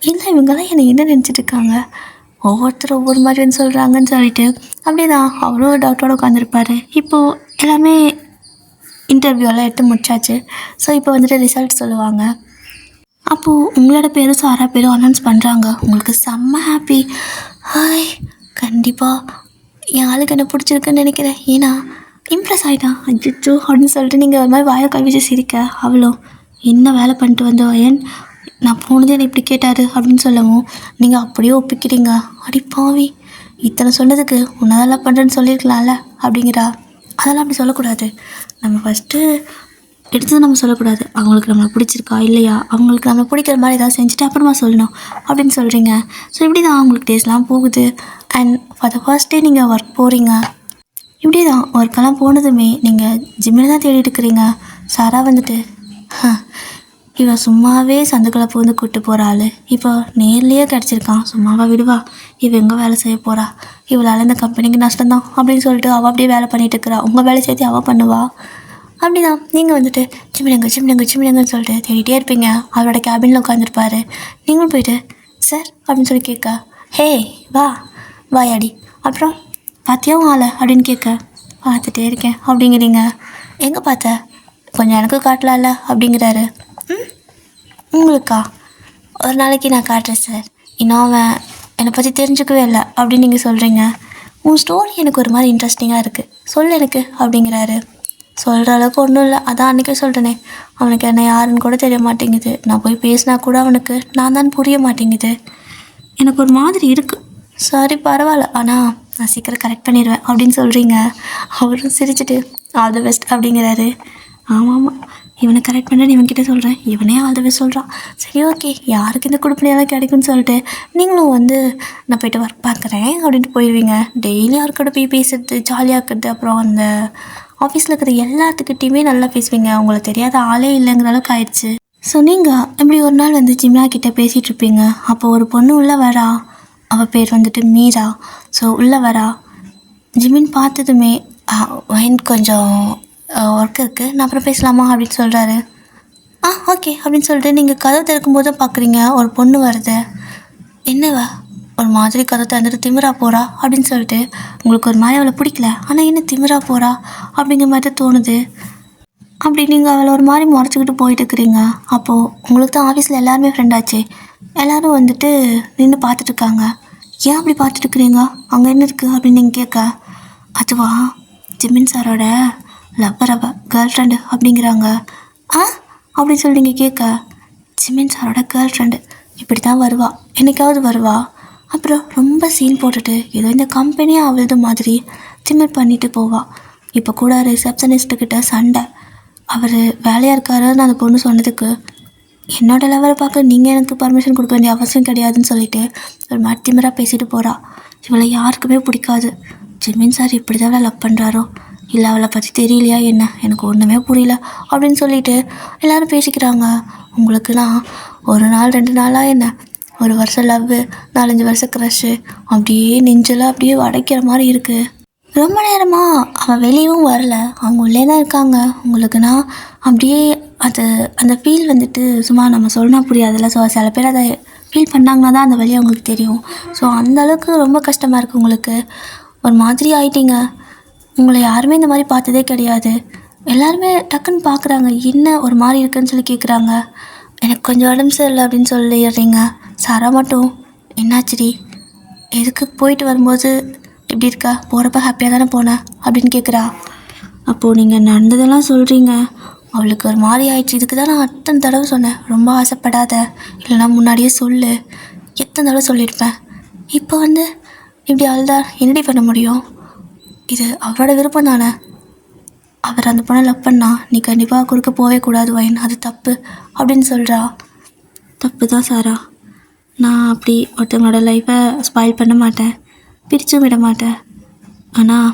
இல்லை இவங்கெல்லாம் என்னை என்ன நினச்சிட்டு இருக்காங்க, ஒவ்வொருத்தரும் ஒவ்வொரு மாதிரி சொல்கிறாங்கன்னு சொல்லிட்டு அப்படியே தான் அவரும் ஒரு டவுட்டோடு உட்காந்துருப்பார். இப்போது எல்லாமே இன்டர்வியூலாம் எடுத்து முடிச்சாச்சு. ஸோ இப்போ ரிசல்ட் சொல்லுவாங்க. அப்போது உங்களோட பேரும் சாரா பேரும் அனௌன்ஸ் பண்ணுறாங்க. உங்களுக்கு செம்ம ஹாப்பி. ஹாய், கண்டிப்பாக என் ஆளுக்கு என்ன பிடிச்சிருக்குன்னு நினைக்கிறேன். ஏன்னா இம்ப்ரெஸ் ஆகிட்டான். அஜிச்சோ அப்படின்னு சொல்லிட்டு நீங்கள் ஒரு மாதிரி வாயை கல்விச்சு சிரிக்க. அவ்வளோ என்ன வேலை பண்ணிட்டு வந்தோயன், நான் போனது என்னை இப்படி கேட்டார் அப்படின்னு சொல்லவும் நீங்கள் அப்படியே ஒப்பிக்கிறீங்க. அடி பாவி, இத்தனை சொன்னதுக்கு உன்னதெல்லாம் பண்ணுறேன்னு சொல்லியிருக்கலாம்ல அப்படிங்கிறா. அதெல்லாம் அப்படி சொல்லக்கூடாது. நம்ம ஃபஸ்ட்டு எடுத்தது நம்ம சொல்லக்கூடாது. அவங்களுக்கு நம்மளை பிடிச்சிருக்கா இல்லையா, அவங்களுக்கு நம்மளை பிடிக்கிற மாதிரி ஏதாவது செஞ்சுட்டு அப்புறமா சொல்லணும் அப்படின்னு சொல்கிறீங்க. ஸோ இப்படி தான் அவங்களுக்கு டேஸ்லாம் போகுது. And for the first day நீங்கள் ஒர்க் போகிறீங்க. இப்படி தான் ஒர்க்கெல்லாம் போனதுமே நீங்கள் ஜிம்மில் தான் தேடிட்டு இருக்கிறீங்க. சாரா இவன் சும்மாவே சந்துக்களை பூந்து கூப்பிட்டு போகிற ஆள் இப்போ நேர்லேயே கிடச்சிருக்கான், சும்மாவா விடுவா, இவன் எங்கே வேலை செய்ய போகிறா, இவளால் இந்த கம்பெனிக்கு நஷ்டம்தான் அப்படின்னு சொல்லிட்டு அவள் அப்படியே வேலை பண்ணிகிட்டு இருக்கிறா. உங்கள் வேலை சேர்த்து அவள் பண்ணுவா. அப்படி தான் நீங்கள் சிம்மிடுங்கன்னு சொல்லிட்டு தேடிட்டே இருப்பீங்க. அவரோட கேபினில் உட்காந்துருப்பார். நீங்களும் போயிட்டு சார் அப்படின்னு சொல்லி கேட்க, ஹே வாயாடி, அப்புறம் பார்த்தியா ஆளை அப்படின்னு கேட்க, பார்த்துட்டே இருக்கேன் அப்படிங்கிறீங்க. எங்கே பார்த்த, கொஞ்சம் எனக்கு காட்டலாம்ல அப்படிங்கிறாரு. உங்களுக்கா, ஒரு நாளைக்கு நான் காட்டுறேன் சார், இன்னும் அவன் என்னை பற்றி தெரிஞ்சுக்கவே இல்லை அப்படின்னு நீங்கள் சொல்கிறீங்க. உன் ஸ்டோரி எனக்கு ஒரு மாதிரி இன்ட்ரெஸ்டிங்காக இருக்குது, சொல்லு எனக்கு அப்படிங்கிறாரு. சொல்கிற அளவுக்கு ஒன்றும் இல்லை, அதான் அன்றைக்கே சொல்கிறேனே, அவனுக்கு என்ன யாருன்னு கூட தெரிய மாட்டேங்குது. நான் போய் பேசினா கூட அவனுக்கு நான் தான் புரிய மாட்டேங்குது. எனக்கு ஒரு மாதிரி இருக்குது. சாரி பரவாயில்ல, ஆனால் நான் சீக்கிரம் கரெக்ட் பண்ணிடுவேன் அப்படின்னு சொல்கிறீங்க. அவரும் சிரிச்சுட்டு ஆல் த பெஸ்ட் அப்படிங்கிறாரு. ஆமாம், இவனை கரெக்ட் பண்ணுறேன்னு இவன்கிட்ட சொல்கிறேன், இவனே ஆல் த பெஸ்ட் சொல்கிறான். சரி ஓகே, யாருக்கு இந்த கொடுப்பனையெல்லாம் கிடைக்கும்னு சொல்லிட்டு நீங்களும் நான் போய்ட்டு ஒர்க் பார்க்குறேன் அப்படின்ட்டு போயிடுவீங்க. டெய்லி யாருக்கிட்ட போய் பேசுறது, ஜாலியாக இருக்கிறது, அப்புறம் அந்த ஆஃபீஸில் இருக்கிற எல்லாத்துக்கிட்டையுமே நல்லா பேசுவீங்க. உங்களுக்கு தெரியாத ஆளே இல்லைங்கிற அளவுக்கு ஆயிடுச்சு. ஸோ நீங்கள் இப்படி ஒரு நாள் ஜிம்னா கிட்டே பேசிகிட்டு இருப்பீங்க. அப்போ ஒரு பொண்ணு உள்ளே வரா. அவள் பேர் மீரா. ஸோ உள்ளே வரா. ஜிமின் பார்த்ததுமே கொஞ்சம் ஒர்க் இருக்குது, நான் அப்புறம் பேசலாமா அப்படின்னு சொல்கிறாரு. ஓகே அப்படின்னு சொல்லிட்டு நீங்கள் கதவு திறக்கும்போது பார்க்குறீங்க ஒரு பொண்ணு வருது. என்னவா ஒரு மாதிரி கதவை திறந்துட்டு திமிரா போகிறா அப்படின்னு சொல்லிட்டு உங்களுக்கு ஒரு மாதிரி அவளை பிடிக்கல, ஆனால் என்ன திமிரா போகிறா அப்படிங்கிற மாதிரி தோணுது. அப்படி நீங்கள் அவளை ஒரு மாதிரி முறைச்சிக்கிட்டு போயிட்டு இருக்கிறீங்க. அப்போது உங்களுக்கு தான் ஆஃபீஸில் எல்லாருமே ஃப்ரெண்டாச்சே, எல்லோரும் நின்று பார்த்துட்ருக்காங்க. ஏன் அப்படி பார்த்துட்ருக்குறீங்க, அங்கே என்ன இருக்குது அப்படின்னு நீங்கள் கேட்க, அதுவா ஜிமின் சாரோட லவ்வர் கேர்ள் ஃப்ரெண்டு அப்படிங்கிறாங்க. அப்படின்னு சொல்லி நீங்கள் கேட்க, ஜிமின் சாரோட கேர்ள் ஃப்ரெண்டு இப்படி தான் வருவா, என்றைக்காவது வருவா, அப்புறம் ரொம்ப சீன் போட்டுட்டு ஏதோ இந்த கம்பெனியாக அவளது மாதிரி திமிர் பண்ணிட்டு போவா. இப்போ கூட ரிசப்ஷனிஸ்ட்டுக்கிட்ட சண்டை. அவர் வேலையாக இருக்காருன்னு அந்த பொண்ணு சொன்னதுக்கு என்னோடய லெவலை பார்க்க நீங்கள் எனக்கு பர்மிஷன் கொடுக்க வேண்டிய அவசியம் கிடையாதுன்னு சொல்லிட்டு ஒரு மாதிரி திமிராக பேசிட்டு போகிறா. இவளை யாருக்குமே பிடிக்காது. ஜிமின் சார் இப்படி தான் அவளை லவ் பண்ணுறாரோ இல்லை அவளை பற்றி தெரியலையா என்ன, எனக்கு ஒன்றுமே புரியல அப்படின்னு சொல்லிட்டு எல்லோரும் பேசிக்கிறாங்க. உங்களுக்குலாம் ஒரு நாள் 2 நாளாக என்ன, ஒரு வருஷம் லவ்வு, 4-5 வருஷம் க்ரஷ்ஷு, அப்படியே நெஞ்செல்லாம் அப்படியே அடைக்கிற மாதிரி இருக்குது. ரொம்ப நேரமாக அவள் வெளியவும் வரல, அவங்க உள்ளே தான் இருக்காங்க. உங்களுக்குன்னா அப்படியே அந்த ஃபீல் வந்துட்டு சும்மா நம்ம சொன்னா புரியாதுல்ல. ஸோ சில பேர் அதை ஃபீல் பண்ணாங்கன்னா தான் அந்த வழி அவங்களுக்கு தெரியும். ஸோ அந்தளவுக்கு ரொம்ப கஷ்டமாக இருக்குது உங்களுக்கு. ஒரு மாதிரி ஆயிட்டீங்க. உங்களை யாருமே இந்த மாதிரி பார்த்ததே கிடையாது. எல்லாருமே டக்குன்னு பார்க்குறாங்க, என்ன ஒரு மாதிரி இருக்குன்னு சொல்லி கேட்குறாங்க. எனக்கு கொஞ்சம் உடம்பு சரியில்லை அப்படின்னு சொல்லிடுறீங்க. சாரா மட்டும் என்னாச்சுடி, எதுக்கு போயிட்டு வரும்போது எப்படி இருக்கா, போகிறப்ப ஹாப்பியாக தானே போனேன் அப்படின்னு கேட்குறா. அப்போது நீங்கள் நடந்ததெல்லாம் சொல்கிறீங்க. அவளுக்கு ஒரு மாதிரி ஆயிடுச்சு. இதுக்கு தான் நான் அத்தனை தடவை சொன்னேன், ரொம்ப ஆசைப்படாத, இல்லைனா முன்னாடியே சொல்லு. எத்தனை தடவை சொல்லியிருப்பேன். இப்போ இப்படி அழுதா என்னடி பண்ண முடியும்? இது அவரோட விருப்பம் தானே. அவர் அந்த பொண்ணை லவ் பண்ணா நீ கண்டிப்பாக குறுக்க போகவே கூடாது வைன், அது தப்பு அப்படின்னு சொல்கிறா. தப்பு தான் சாரா. நான் அப்படி ஒருத்தவங்களோட லைஃப்பை ஸ்பாயில் பண்ண மாட்டேன், பிரிச்சும் விட மாட்டேன். ஆனால்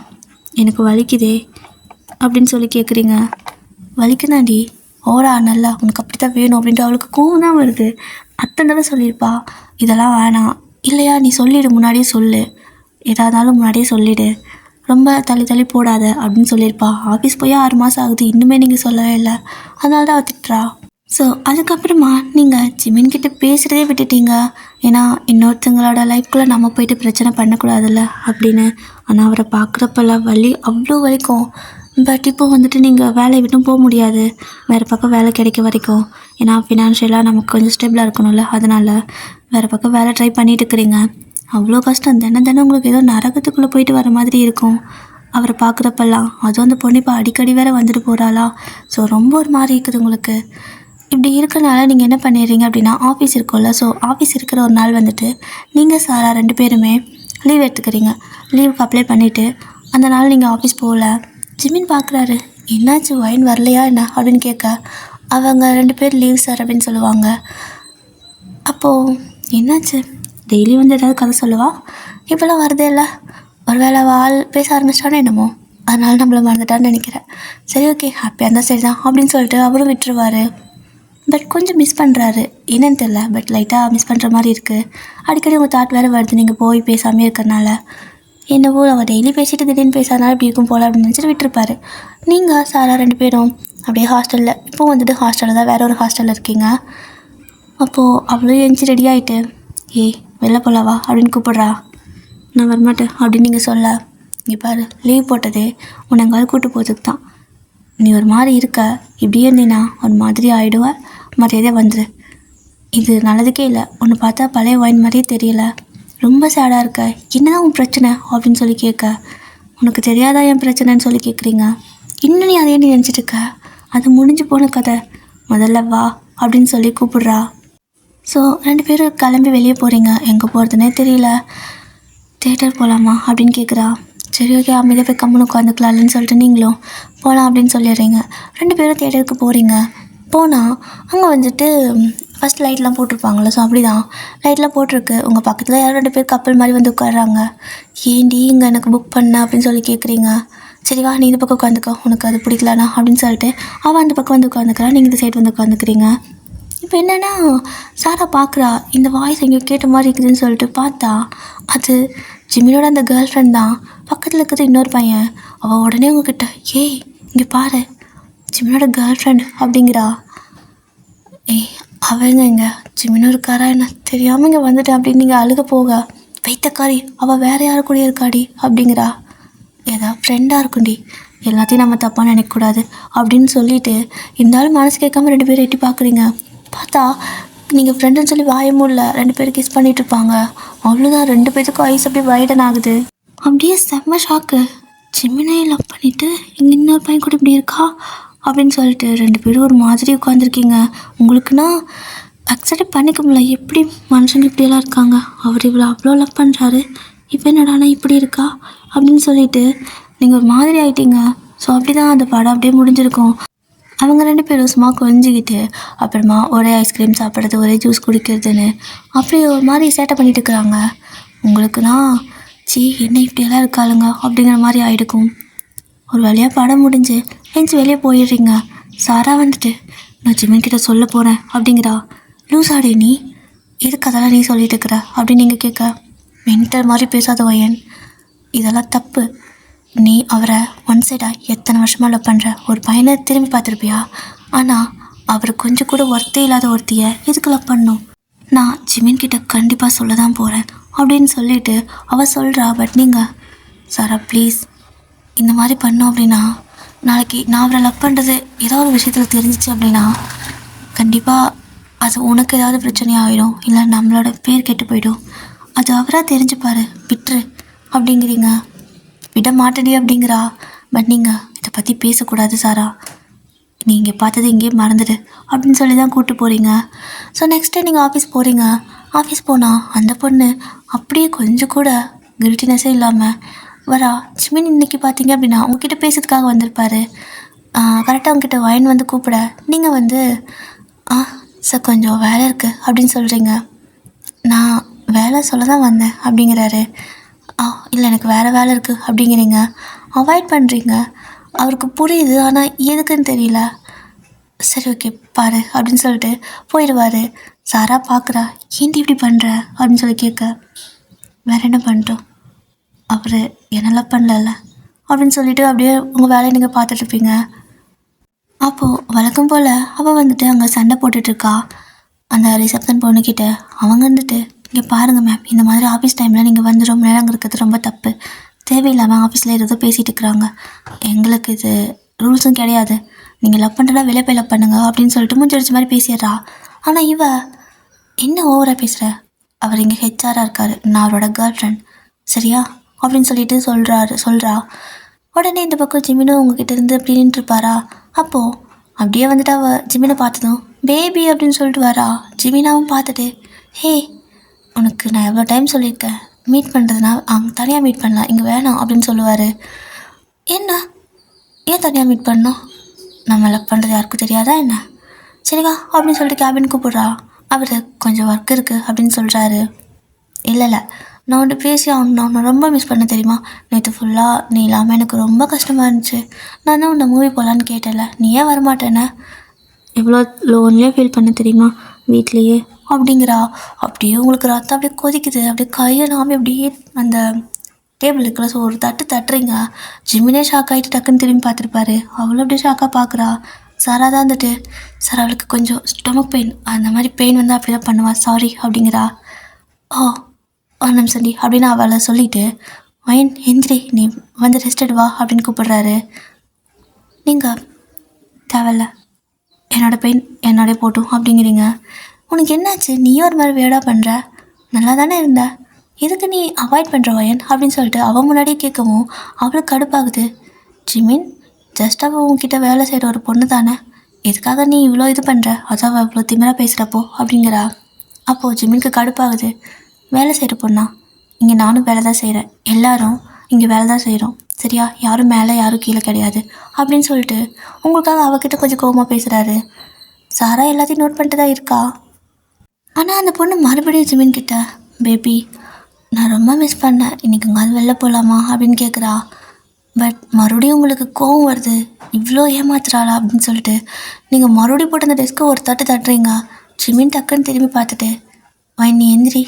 எனக்கு வலிக்குதே அப்படின்னு சொல்லி கேட்குறீங்க. வலிக்குதாண்டி, ஓரா நல்லா உனக்கு அப்படி தான் வேணும் அப்படின்ட்டு அவளுக்கு கோவம் தான் வருது. அத்தனை தடவை சொல்லியிருப்பா இதெல்லாம் வேணாம், இல்லையா நீ சொல்லிவிடு, முன்னாடியே சொல்லு, எதாக இருந்தாலும் முன்னாடியே சொல்லிவிடு, ரொம்ப தள்ளி போடாத அப்படின்னு சொல்லியிருப்பா. ஆஃபீஸ் போய் 6 மாதம் ஆகுது, இன்னுமே நீங்கள் சொல்லவே இல்லை, அதனால தான் திட்டுறா. ஸோ அதுக்கப்புறமா நீங்கள் ஜிமின்கிட்ட பேசுகிறதே விட்டுட்டீங்க. ஏன்னா இன்னொருத்தங்களோட லைஃப்குள்ளே நம்ம போயிட்டு பிரச்சனை பண்ணக்கூடாதுல்ல அப்படின்னு. ஆனால் அவரை பார்க்குறப்பெல்லாம் வலி அவ்வளோ வலிக்கும். பட் இப்போ நீங்கள் வேலையை விட்டும் போக முடியாது, வேறு பக்கம் வேலை கிடைக்க வரைக்கும். ஏன்னா ஃபினான்ஷியலாக நமக்கு கொஞ்சம் ஸ்டேபிளாக இருக்கணும்ல, அதனால் வேறு பக்கம் வேலை ட்ரை பண்ணிட்டு இருக்கிறீங்க. அவ்வளோ கஷ்டம். தினம் உங்களுக்கு ஏதோ நரகத்துக்குள்ளே போயிட்டு வர மாதிரி இருக்கும் அவரை பார்க்குறப்பெல்லாம். அதுவும் அந்த பொண்ணு இப்போ அடிக்கடி வேறு வந்துட்டு போகிறாளா. ஸோ ரொம்ப ஒரு மாதிரி இருக்குது உங்களுக்கு. இப்படி இருக்கிறனால நீங்கள் என்ன பண்ணிடுறீங்க அப்படின்னா, ஆஃபீஸ் இருக்கும்ல, ஸோ ஆஃபீஸ் இருக்கிற ஒரு நாள் நீங்கள் சாரா 2 பேருமே லீவ் எடுத்துக்கிறீங்க. லீவுக்கு அப்ளை பண்ணிவிட்டு அந்த நாள் நீங்கள் ஆஃபீஸ் போகல. ஜிமின் பார்க்குறாரு, என்னாச்சு வைன் வரலையா என்ன அப்படின்னு கேட்க, அவங்க 2 பேர் லீவ் சார் அப்படின்னு சொல்லுவாங்க. அப்போது என்னாச்சு, டெய்லி ஏதாவது கதை சொல்லுவா, இப்போல்லாம் வரதே இல்லை, ஒரு வேளை ஆள் பேச ஆரம்பிச்சிட்டானே என்னமோ, அதனால நம்மளை மறந்துட்டான்னு நினைக்கிறேன். சரி ஓகே, ஹாப்பியாக இருந்தால் சரி தான் அப்படின்னு சொல்லிட்டு அவரும் விட்டுருவார். பட் கொஞ்சம் மிஸ் பண்ணுறாரு, என்னன்னு தெரில, பட் லைட்டாக மிஸ் பண்ணுற மாதிரி இருக்குது. அடிக்கடி உங்கள் தாட் வேறு வருது நீங்கள் போய் பேசாமே இருக்கிறனால. என்னவோ அவள் டெய்லி பேசிட்டு திடீர்னு பேசாதனால இப்படி இருக்கும் போல் அப்படின்னு நினச்சிட்டு விட்டுருப்பாரு. நீங்கள் சாரா 2 பேரும் அப்படியே ஹாஸ்டலில், இப்போது ஹாஸ்டலில் தான் வேறு ஒரு ஹாஸ்டலில் இருக்கீங்க. அப்போது அவ்வளோ எழுந்துச்சி ரெடி ஆகிட்டு, ஏய் வெளில போகலாவா அப்படின்னு கூப்பிட்றா. நான் வரமாட்டேன் அப்படின்னு நீங்கள் சொல்ல, இங்கே பாரு லீவ் போட்டதே உன்னை எங்காவது கூப்பிட்டு போகிறதுக்கு தான். நீ ஒரு மாதிரி இருக்க, இப்படியே இருந்தீன்னா ஒரு மாதிரி ஆகிடுவேன், மரியாதையாக வந்துடு. இது நல்லதுக்கே இல்லை, உன்னை பார்த்தா பழைய வைன் மாதிரியே தெரியல, ரொம்ப சேடாக இருக்க, என்னதான் உன் பிரச்சனை அப்படின்னு சொல்லி கேட்க, உனக்கு தெரியாதா என் பிரச்சனைன்னு சொல்லி கேட்குறீங்க. இன்னும் நீ அதையே நீ நினச்சிட்டு இருக்க, அது முடிஞ்சு போன கதை, முதல்ல வா அப்படின்னு சொல்லி கூப்பிட்றா. ஸோ 2 பேரும் கிளம்பி வெளியே போகிறீங்க. எங்கே போகிறதுனே தெரியல. தேட்டர் போகலாமா அப்படின்னு கேட்குறா. சரி ஓகே, அமைதியாக போய் கம்முன்னு உட்காந்துக்கலாம்னு சொல்லிட்டு நீங்களும் போகலாம் அப்படின்னு சொல்லிடுறீங்க. 2 பேரும் தேட்டருக்கு போகிறீங்க. போனால் அங்கே ஃபஸ்ட் லைட்லாம் போட்டிருப்பாங்களே, ஸோ அப்படி தான் லைட்லாம் போட்டிருக்கு. உங்கள் பக்கத்தில் யாரும் 2 பேர் கப்பல் மாதிரி உட்காடுறாங்க. ஏண்டி இங்கே எனக்கு புக் பண்ண அப்படின்னு சொல்லி கேட்குறீங்க. சரி வா நீ இந்த பக்கம் உட்காந்துக்கோ, உனக்கு அது பிடிக்கலண்ணா அப்படின்னு சொல்லிட்டு அவன் அந்த பக்கம் உட்காந்துக்கிறான், நீங்கள் இந்த சைடு உட்காந்துக்கிறீங்க. இப்போ என்னென்னா சாரா பார்க்குறா, இந்த வாய்ஸ் எங்கேயோ கேட்ட மாதிரி இருக்குதுன்னு சொல்லிட்டு பார்த்தா அது ஜிமினோட அந்த கேர்ள் ஃப்ரெண்ட் தான். பக்கத்தில் இருக்கிறது இன்னொரு பையன். அவள் உடனே உங்ககிட்ட, ஏய் இங்கே பாரு ஜிமினோட கேர்ள் ஃப்ரெண்ட் அப்படிங்கிறா. ஏய் அவங்க இங்கே ஜிமினோ இருக்காரா என்ன தெரியாமல் இங்கே வந்துட்டேன் அப்படின்னு நீங்கள் அழுக போக, வைத்தக்காரி அவள் வேறு யாரு கூட இருக்காடி அப்படிங்கிறா. ஏதாவது ஃப்ரெண்டாக இருக்கும்டி, எல்லாத்தையும் நம்ம தப்பாக நினைக்கக்கூடாது அப்படின்னு சொல்லிட்டு இருந்தாலும் மனசு கேட்காம 2 பேரும் எட்டி பார்க்குறீங்க. பார்த்தா நீங்கள் ஃப்ரெண்டுன்னு சொல்லி வாயமும் இல்லை, 2 பேரும் கிஸ் பண்ணிகிட்ருப்பாங்க. அவ்வளோதான், 2 பேருக்கும் ஐஸ் அப்படியே வைடன் ஆகுது. அப்படியே செம்ம ஷாக்கு. ஜிமினையை லவ் பண்ணிவிட்டு இங்கே இன்னொரு பையன் கூட இப்படி இருக்கா அப்படின்னு சொல்லிட்டு 2 பேரும் ஒரு மாதிரி உட்காந்துருக்கீங்க. உங்களுக்குன்னா அக்செப்ட் பண்ணிக்க முடியல, எப்படி மனுஷங்க இப்படியெல்லாம் இருக்காங்க, அவர் இவ்வளோ அவ்வளோ லவ் பண்ணுறாரு, இப்போ என்னடானா இப்படி இருக்கா அப்படின்னு சொல்லிட்டு நீங்கள் ஒரு மாதிரி ஆயிட்டீங்க. ஸோ அப்படி தான் அந்த படம் அப்படியே முடிஞ்சிருக்கும். அவங்க 2 பேரும் சும்மா கொஞ்சிக்கிட்டு அப்புறமா ஒரே ஐஸ்கிரீம் சாப்பிட்றது, ஒரே ஜூஸ் குடிக்கிறதுன்னு அப்படி ஒரு மாதிரி சேட்டை பண்ணிட்டு இருக்கிறாங்க. உங்களுக்குன்னா என்ன இப்படியெல்லாம் இருக்காளுங்க அப்படிங்கிற மாதிரி ஆகிடுக்கும். ஒரு வழியாக படம் முடிஞ்சு எஞ்சி வெளியே போயிடுறீங்க. சாரா வந்துட்டு நான் ஜிமின் கிட்ட சொல்ல போகிறேன் அப்படிங்கிறா. லூசாடே நீ, எதுக்கு அதெல்லாம் நீ சொல்லிட்டு இருக்கிற அப்படின்னு நீங்கள் கேட்க, மென்டல் மாதிரி பேசாத வயன், இதெல்லாம் தப்பு. நீ அவரை ஒன் சைடாக எத்தனை வருஷமாக லவ் பண்ணுற ஒரு பையனை திரும்பி பார்த்துருப்பியா? ஆனால் அவர் கொஞ்சம் கூட ஒர்த்தே இல்லாத ஒருத்தியை எதுக்கு லவ் பண்ணும்? நான் ஜிமின் கிட்ட கண்டிப்பாக சொல்ல தான் போகிறேன் அப்படின்னு சொல்லிட்டு அவள் சொல்கிறா. பட் நீங்கள் சாரா ப்ளீஸ், இந்த மாதிரி பண்ணோம் அப்படின்னா நாளைக்கு நான் அவரை லவ் பண்ணுறது ஏதோ ஒரு விஷயத்தில் தெரிஞ்சிச்சு அப்படின்னா கண்டிப்பாக அது உனக்கு ஏதாவது பிரச்சனை ஆகிடும், இல்லை நம்மளோட பேர் கெட்டு போயிடும். அது அவராக தெரிஞ்சுப்பார், விட்டுரு அப்படிங்கிறீங்க. விட மாட்டேடி அப்படிங்கிறா. பட் நீங்கள் இதை பற்றி பேசக்கூடாது சாரா, நீங்கள் பார்த்தது இங்கேயே மறந்துடு அப்படின்னு சொல்லி தான் கூப்பிட்டு போகிறீங்க. ஸோ நெக்ஸ்ட் டே நீங்கள் ஆஃபீஸ் போகிறீங்க. ஆஃபீஸ் போனால் அந்த பொண்ணு அப்படியே கொஞ்சம் கூட கில்ட்டினஸே இல்லாமல் வரா. ஜிமின் இன்றைக்கி பார்த்தீங்க அப்படின்னா உங்ககிட்ட பேசுறதுக்காக வந்திருப்பார். கரெக்டாக உங்ககிட்ட வயன் வந்து கூப்பிட நீங்கள் வந்து சார் கொஞ்சம் வேலை இருக்குது அப்படின்னு சொல்கிறீங்க. நான் வேலை சொல்ல தான் வந்தேன் அப்படிங்கிறாரு. இல்லை எனக்கு வேறு வேலை இருக்குது அப்படிங்கிறீங்க. அவாய்ட் பண்ணுறீங்க. அவருக்கு புரியுது, ஆனால் எதுக்குன்னு தெரியல. சரி ஓகே பாரு அப்படின்னு சொல்லிட்டு போயிடுவார். சாரா பார்க்குறா, ஏன்டி இப்படி பண்ணுற அப்படின்னு சொல்லி கேட்க, வேறு என்ன பண்ணிட்டோம், அவர் என்னெல்லாம் பண்ணல அப்படின்னு சொல்லிவிட்டு அப்படியே உங்கள் வேலையை நீங்கள் பார்த்துட்ருப்பீங்க. அப்போது வழக்கம் போல் அவள் வந்துட்டு அங்கே சண்டை போட்டுட்ருக்கா அந்த ரிசப்ஷன் பொண்ணுக்கிட்ட. அவங்க வந்துட்டு, இங்கே பாருங்கள் மேம், இந்த மாதிரி ஆஃபீஸ் டைமில் நீங்கள் வந்து ரொம்ப நேரம் அங்கே இருக்கிறது ரொம்ப தப்பு. தேவையில்லாமல் ஆஃபீஸில் ஏதோ பேசிகிட்டு இருக்கிறாங்க. எங்களுக்கு இது ரூல்ஸும் கிடையாது. நீங்கள் லவ் பண்ணுறதா வெளியே போய் லவ் பண்ணுங்க அப்படின்னு சொல்லிட்டு முடிஞ்சடிச்ச மாதிரி பேசிடுறா. ஆனால் இவ என்ன ஓவராக பேசுகிற, அவர் இங்கே ஹெச்ஆராக இருக்கார், நான் அவரோட கேர்ள் ஃப்ரெண்ட் சரியா அப்படின்னு சொல்லிட்டு சொல்கிறா. உடனே இந்த பக்கம் ஜிமினும் உங்ககிட்ட இருந்து அப்படி நின்றுருப்பாரா. அப்போது அப்படியே வந்துட்டு அவள் ஜிமினை பார்த்ததும் பேபி அப்படின்னு சொல்லிட்டு வரா. ஜிமினாவும் பார்த்துட்டு, ஹே உனக்கு நான் எவ்வளோ டைம் சொல்லியிருக்கேன், மீட் பண்ணுறதுனா அங்கே தனியாக மீட் பண்ணலாம், இங்கே வேணாம் அப்படின்னு சொல்லுவார். என்ன ஏன் தனியாக மீட் பண்ணோம், நம்ம லவ் பண்ணுறது யாருக்கும் தெரியாதா என்ன? சரிவா அப்படின்னு சொல்லிட்டு கேபின் கூப்பிட்றா. அவர் கொஞ்சம் ஒர்க் இருக்குது அப்படின்னு சொல்கிறாரு. இல்லை நான் ஒன்று பேசி ஆகணும், நான் ரொம்ப மிஸ் பண்ண தெரியுமா, நேற்று ஃபுல்லாக நீ இல்லாமல் எனக்கு ரொம்ப கஷ்டமாக இருந்துச்சு. நான் தான் உன்னை மூவி போகலான்னு கேட்டல, நீ ஏன் வரமாட்டேன்னு எவ்வளோ லோன்லேயே ஃபீல் பண்ண தெரியுமா வீட்லேயே அப்படிங்கிறா. அப்படியே உங்களுக்கு ரத்தம் அப்படியே கொதிக்குது. அப்படியே கையெல்லாம் அப்படியே அந்த டேபிள் இருக்கிற ஸோ ஒரு தட்டுறீங்க. ஜிமினே ஷாக் ஆகிட்டு டக்குன்னு திரும்பி பார்த்துருப்பாரு. அவ்வளோ அப்படியே ஷாக்காக பார்க்குறா. சாரா தான் வந்துட்டு, சார் அவளுக்கு கொஞ்சம் ஸ்டொமக் பெயின், அந்த மாதிரி பெயின் வந்தால் அப்படி தான் பண்ணுவா, சாரி அப்படிங்கிறா. ஒரு நிமிஷம் டி அப்படின்னு அவளை சொல்லிவிட்டு, வயன் எந்திரி, நீ வந்து ரெஸ்டட் வா அப்படின்னு கூப்பிடுறாரு. நீங்கள் தேவையில்ல, என்னோடய பெயின் என்னோடய போட்டும் அப்படிங்கிறீங்க. உனக்கு என்னாச்சு, நீயும் ஒரு மாதிரி வேடாக பண்ணுற, நல்லா தானே இருந்த, எதுக்கு நீ அவாய்ட் பண்ணுற வயன் அப்படின்னு சொல்லிட்டு அவன் முன்னாடியே கேட்கவும் அவளுக்கு கடுப்பாகுது. ஜிமின் ஜஸ்ட் அவள் உங்ககிட்ட வேலை செய்கிற ஒரு பொண்ணு தானே, எதுக்காக நீ இவ்வளோ இது பண்ணுற, அதான் அவள் இவ்வளோ திமிராக பேசுகிறப்போ அப்படிங்கிறா. அப்போது ஜிமினுக்கு கடுப்பாகுது. வேலை செய்கிற பொண்ணா, இங்கே நானும் வேலை தான் செய்கிறேன், எல்லோரும் இங்கே வேலை தான் செய்கிறோம் சரியா, யாரும் மேலே யாரும் கீழே கிடையாது அப்படின்னு சொல்லிட்டு உங்களுக்காக அவகிட்ட கொஞ்சம் கோபமாக பேசுகிறாரு. சாரா எல்லாத்தையும் நோட் பண்ணிட்டு தான் இருக்கா. ஆனால் அந்த பொண்ணு மறுபடியும் ஜிமின் கிட்ட, பேபி நான் ரொம்ப மிஸ் பண்ணேன், இன்றைக்கி எங்காவது வெளில போகலாமா அப்படின்னு கேட்குறா. பட் மறுபடியும் உங்களுக்கு கோவம் வருது, இவ்வளோ ஏமாத்துறாளா அப்படின்னு சொல்லிட்டு நீங்கள் மறுபடியும் போட்டு அந்த டெஸ்க்கு ஒரு தட்டுறீங்க. ஜிமின் டக்குன்னு திரும்பி பார்த்துட்டு, வா நீ எந்திரி,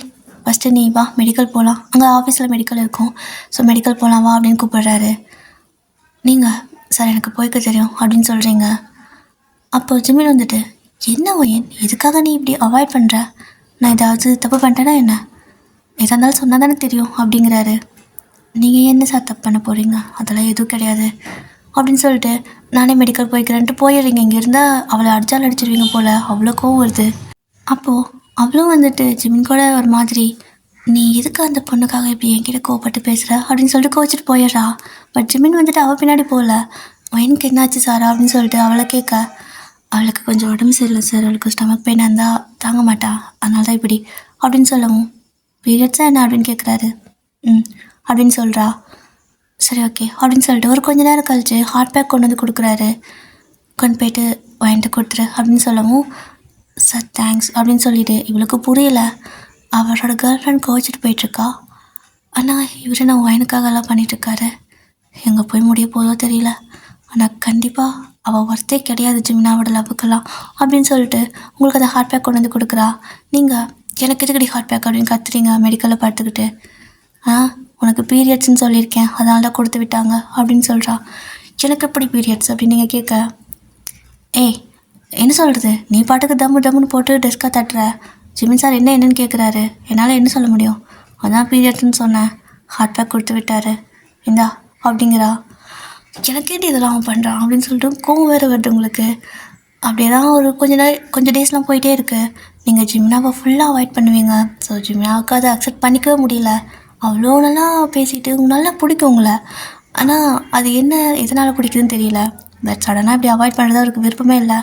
ஃபஸ்ட்டு நீ வா மெடிக்கல் போகலாம், அங்கே ஆஃபீஸில் மெடிக்கல் இருக்கும், ஸோ மெடிக்கல் போகலாம் வா அப்படின்னு கூப்பிடுறாரு. நீங்கள் சார் எனக்கு போய்க்க தெரியும் அப்படின்னு சொல்கிறீங்க. அப்போ ஜிமின் வந்துட்டு, என்ன ஒயன் எதுக்காக நீ இப்படி அவாய்ட் பண்ணுற, நான் ஏதாவது தப்பு பண்ணிட்டேன்னா என்ன, எதாக இருந்தாலும் சொன்னால் தானே தெரியும் அப்படிங்கிறாரு. நீங்கள் என்ன சார் தப்பு பண்ண போகிறீங்க, அதெல்லாம் எதுவும் கிடையாது அப்படின்னு சொல்லிட்டு நானே மெடிக்கல் போய்க்கிறேன்ட்டு போயிடுறீங்க. இங்கே இருந்தால் அவளை அடிச்சிடுவீங்க போல், அவ்வளோ கோவம் வருது. அப்போது அவளும் வந்துட்டு ஜிமின் கூட ஒரு மாதிரி, நீ எதுக்கு அந்த பொண்ணுக்காக இப்படி என்கிட்ட கோவப்பட்டு பேசுகிற அப்படின்னு சொல்லிட்டு கோச்சிட்டு போயிடுறா. பட் ஜிமின் வந்துட்டு அவள் பின்னாடி போகல. வயனுக்கு என்னாச்சு சாரா அப்படின்னு சொல்லிட்டு அவளை கேட்க, அவளுக்கு கொஞ்சம் உடம்பு சரியில்லை சார், அவளுக்கு ஸ்டமக் பெயின் இருந்தால் தாங்க மாட்டா, அதனால தான் இப்படி அப்படின்னு சொல்லவும், பீரியட்ஸாக என்ன அப்படின்னு கேட்குறாரு. அப்படின்னு சொல்கிறா. சரி ஓகே அப்படின்னு சொல்லிட்டு ஒரு கொஞ்ச நேரம் கழிச்சு ஹாட் பேக் கொண்டு வந்து கொடுக்குறாரு. கொண்டு போயிட்டு வாங்கிட்டு கொடுத்துரு அப்படின்னு சொல்லவும், சார் தேங்க்ஸ் அப்படின்னு சொல்லிட்டு இவளுக்கு புரியல. அவரோட கேர்ள் ஃப்ரெண்ட் கோச்சிட்டு போயிட்டுருக்கா. ஆனால் இவர் நான் ஒயனுக்காகலாம் பண்ணிகிட்ருக்காரு. எங்கே போய் முடிய போதோ தெரியல. ஆனால் கண்டிப்பாக அவள் ஒர்த்தே கிடையாது ஜிமினாவோட லவ்வுக்கெல்லாம் அப்படின்னு சொல்லிட்டு உங்களுக்கு அந்த ஹாட் பேக் கொண்டு வந்து கொடுக்குறா. நீங்கள் எனக்கு எதுக்கடி ஹாட் பேக் அப்படின்னு கத்துறீங்க மெடிக்கலில் பார்த்துக்கிட்டு. உனக்கு பீரியட்ஸ்ன்னு சொல்லியிருக்கேன், அதனால தான் கொடுத்து விட்டாங்க அப்படின்னு சொல்கிறா. எனக்கு எப்படி பீரியட்ஸ் அப்படின்னு நீங்கள் கேட்க, ஏய் என்ன சொல்கிறது, நீ பாட்டுக்கு டம்முன்னு போட்டு டெஸ்க்காக தட்டுற. ஜிமின் சார் என்னன்னு கேட்குறாரு. என்னால் என்ன சொல்ல முடியும், அதான் பீரியட்ஸ்ன்னு சொன்னேன், ஹாட் பேக் கொடுத்து விட்டாரு, இந்தா அப்படிங்கிறா. எனக்கேட்டு இதெல்லாம் அவன் பண்ணுறான் அப்படின்னு சொல்லிட்டு கோவம் வேறு வருது உங்களுக்கு. அப்படியே தான் ஒரு கொஞ்சம் டேஸ்லாம் போயிட்டே இருக்குது. நீங்கள் ஜிமினாவை ஃபுல்லாக அவாய்ட் பண்ணுவீங்க. ஸோ ஜிமினாவுக்கு அதை அக்செப்ட் பண்ணிக்கவே முடியல. அவ்வளோ நல்லா பேசிட்டு நல்லா பிடிக்கும் உங்களை. ஆனால் அது என்ன எதனால் பிடிக்குதுன்னு தெரியல. பட் சடனாக இப்படி அவாய்ட் பண்ணுறது அவருக்கு விருப்பமே இல்லை.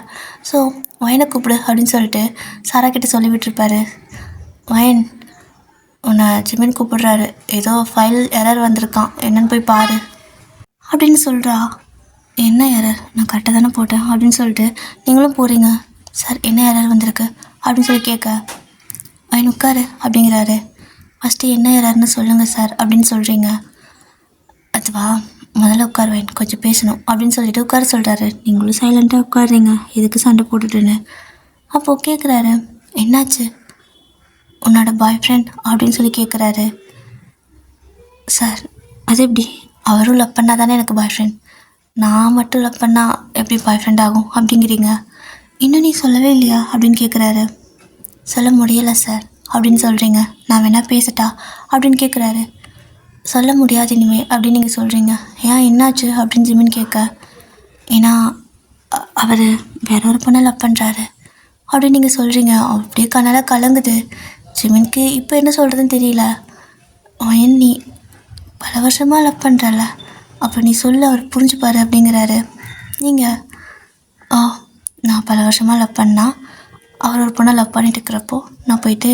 ஸோ வயனை கூப்பிடு அப்படின்னு சொல்லிட்டு சாரா கிட்டே சொல்லி விட்டுருப்பாரு. வயன் உன்னை ஜிமின் கூப்பிடுறாரு, ஏதோ ஃபைல் எரர் வந்திருக்கான், என்னன்னு போய் பாரு அப்படின்னு சொல்கிறா. என்ன எரர், நான் கரெக்டாக தானே போட்டேன் அப்படின்னு சொல்லிட்டு நீங்களும் போகிறீங்க. சார் என்ன எரர் வந்திருக்கு அப்படின்னு சொல்லி கேட்க, வயன் உட்காரு அப்படிங்கிறாரு. ஃபஸ்ட்டு என்ன எரர்னு சொல்லுங்கள் சார் அப்படின்னு சொல்கிறீங்க. அதுவா, முதல்ல உட்கார் வயன், கொஞ்சம் பேசணும் அப்படின்னு சொல்லிட்டு உட்கார சொல்கிறாரு. நீங்களும் சைலண்ட்டாக உட்காடுறீங்க, எதுக்கு சண்டை போட்டுட்டுன்னு. அப்போது கேட்குறாரு, என்னாச்சு உன்னோட பாய் ஃப்ரெண்ட் அப்படின்னு சொல்லி கேட்குறாரு. சார் அது எப்படி, அவரும் லவ் பண்ணால் தானே எனக்கு பாய் ஃப்ரெண்ட், நான் மட்டும் லவ் பண்ணால் எப்படி பாய் ஃப்ரெண்ட் ஆகும் அப்படிங்கிறீங்க. இன்னும் நீ சொல்லவே இல்லையா அப்படின்னு கேட்குறாரு. சொல்ல முடியலை சார் அப்படின்னு சொல்கிறீங்க. நான் வேணால் பேசட்டா அப்படின்னு கேட்குறாரு. சொல்ல முடியாது இனிமேல் அப்படின்னு நீங்கள் சொல்கிறீங்க. ஏன் என்னாச்சு அப்படின்னு ஜிமின் கேட்க, ஏன்னா அவர் வேற ஒரு பொண்ணை லவ் பண்ணுறாரு அப்படின்னு நீங்கள் சொல்கிறீங்க. அப்படியே கண்ணால் கலங்குது ஜிமின்க்கு. இப்போ என்ன சொல்கிறதுன்னு தெரியல. ஏன் நீ பல வருஷமாக லவ் பண்ணுறல, அப்போ நீ சொல்ல அவர் புரிஞ்சுப்பார் அப்படிங்கிறாரு. நீங்கள் நான் பல வருஷமாக லவ் பண்ணால் அவர் ஒரு பொண்ணை லவ் பண்ணிட்டு இருக்கிறப்போ நான் போயிட்டு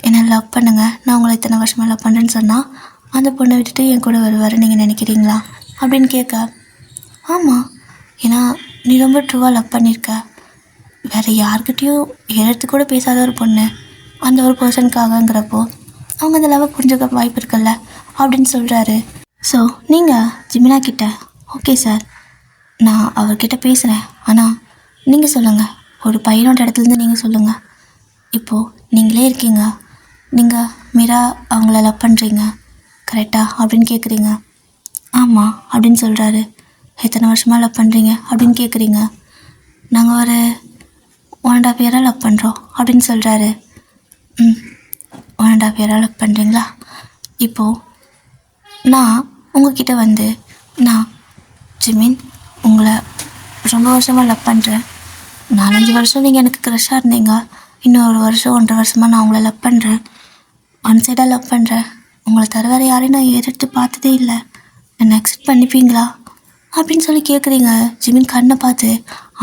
என்னை லவ் பண்ணுங்க, நான் உங்களை இத்தனை வருஷமாக லவ் பண்ணுறேன்னு சொன்னால் அந்த பொண்ணை விட்டுட்டு என் கூட வருவார் நீங்கள் நினைக்கிறீங்களா அப்படின்னு கேட்க, ஆமாம், ஏன்னா நீ ரொம்ப ட்ரூவாக லவ் பண்ணியிருக்க. வேறு யார்கிட்டையும் எழுத்து கூட பேசாத ஒரு பொண்ணு அந்த ஒரு பர்சனுக்காகங்கிறப்போ அவங்க அந்த லவ்வை புரிஞ்சுக்க வாய்ப்பு இருக்குல்ல அப்படின்னு சொல்கிறாரு. ஸோ நீங்கள் ஜிமினா கிட்ட, ஓகே சார் நான் அவர்கிட்ட பேசுகிறேன், ஆனால் நீங்கள் சொல்லுங்கள், ஒரு பையனோட இடத்துலேருந்து நீங்கள் சொல்லுங்கள். இப்போது நீங்களே இருக்கீங்க, நீங்கள் மீரா அவங்கள லவ் பண்ணுறீங்க கரெக்டாக அப்படின்னு கேட்குறீங்க. ஆமாம் அப்படின்னு சொல்கிறாரு. எத்தனை வருஷமாக லவ் பண்ணுறீங்க அப்படின்னு கேட்குறீங்க. நாங்கள் ஒரு 1.5 இயராக லவ் பண்ணுறோம் அப்படின்னு சொல்கிறாரு. 1.5 இயராக லவ் பண்ணுறீங்களா? இப்போது நான் உங்ககிட்ட வந்து, நான் ஜிமின் உங்களை ரொம்ப வருஷமாக லவ் பண்ணுறேன், 4-5 வருஷம் நீங்கள் எனக்கு க்ரஷ்ஷாக இருந்தீங்க, இன்னும் 1 வருஷம் 1.5 வருஷமாக நான் உங்களை லவ் பண்ணுறேன், ஒன் சைடாக லவ் பண்ணுறேன், உங்களை தவிர வேறு யாரையும் நான் எடுத்து பார்த்ததே இல்லை, என்னை அக்செப்ட் பண்ணிப்பீங்களா அப்படின்னு சொல்லி கேட்குறீங்க. ஜிமின் கண்ணை பார்த்து,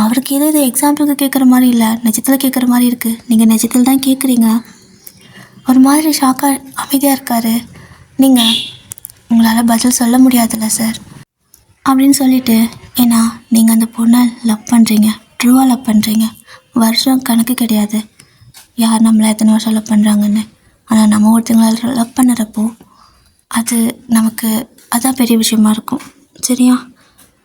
அவருக்கு ஏதோ இது எக்ஸாம்பிளுக்கு கேட்குற மாதிரி இல்லை, நிஜத்தில் கேட்குற மாதிரி இருக்குது. நீங்கள் நிஜத்தில் தான் கேட்குறீங்க. ஒரு மாதிரி ஷாக்காக அமைதியாக இருக்கார். நீங்கள் உங்களால் பதில் சொல்ல முடியாதுல்ல சார் அப்படின்னு சொல்லிட்டு, ஏன்னா நீங்கள் அந்த பொண்ணை லவ் பண்ணுறீங்க, ட்ரூவாக லவ் பண்ணுறீங்க, வருஷம் கணக்கு கிடையாது யார் நம்மளை எத்தனை வருஷம் லவ் பண்ணுறாங்கன்னு. ஆனால் நம்ம ஒருத்தங்களை லவ் பண்ணுறப்போ அது நமக்கு அதான் பெரிய விஷயமா இருக்கும். சரியா,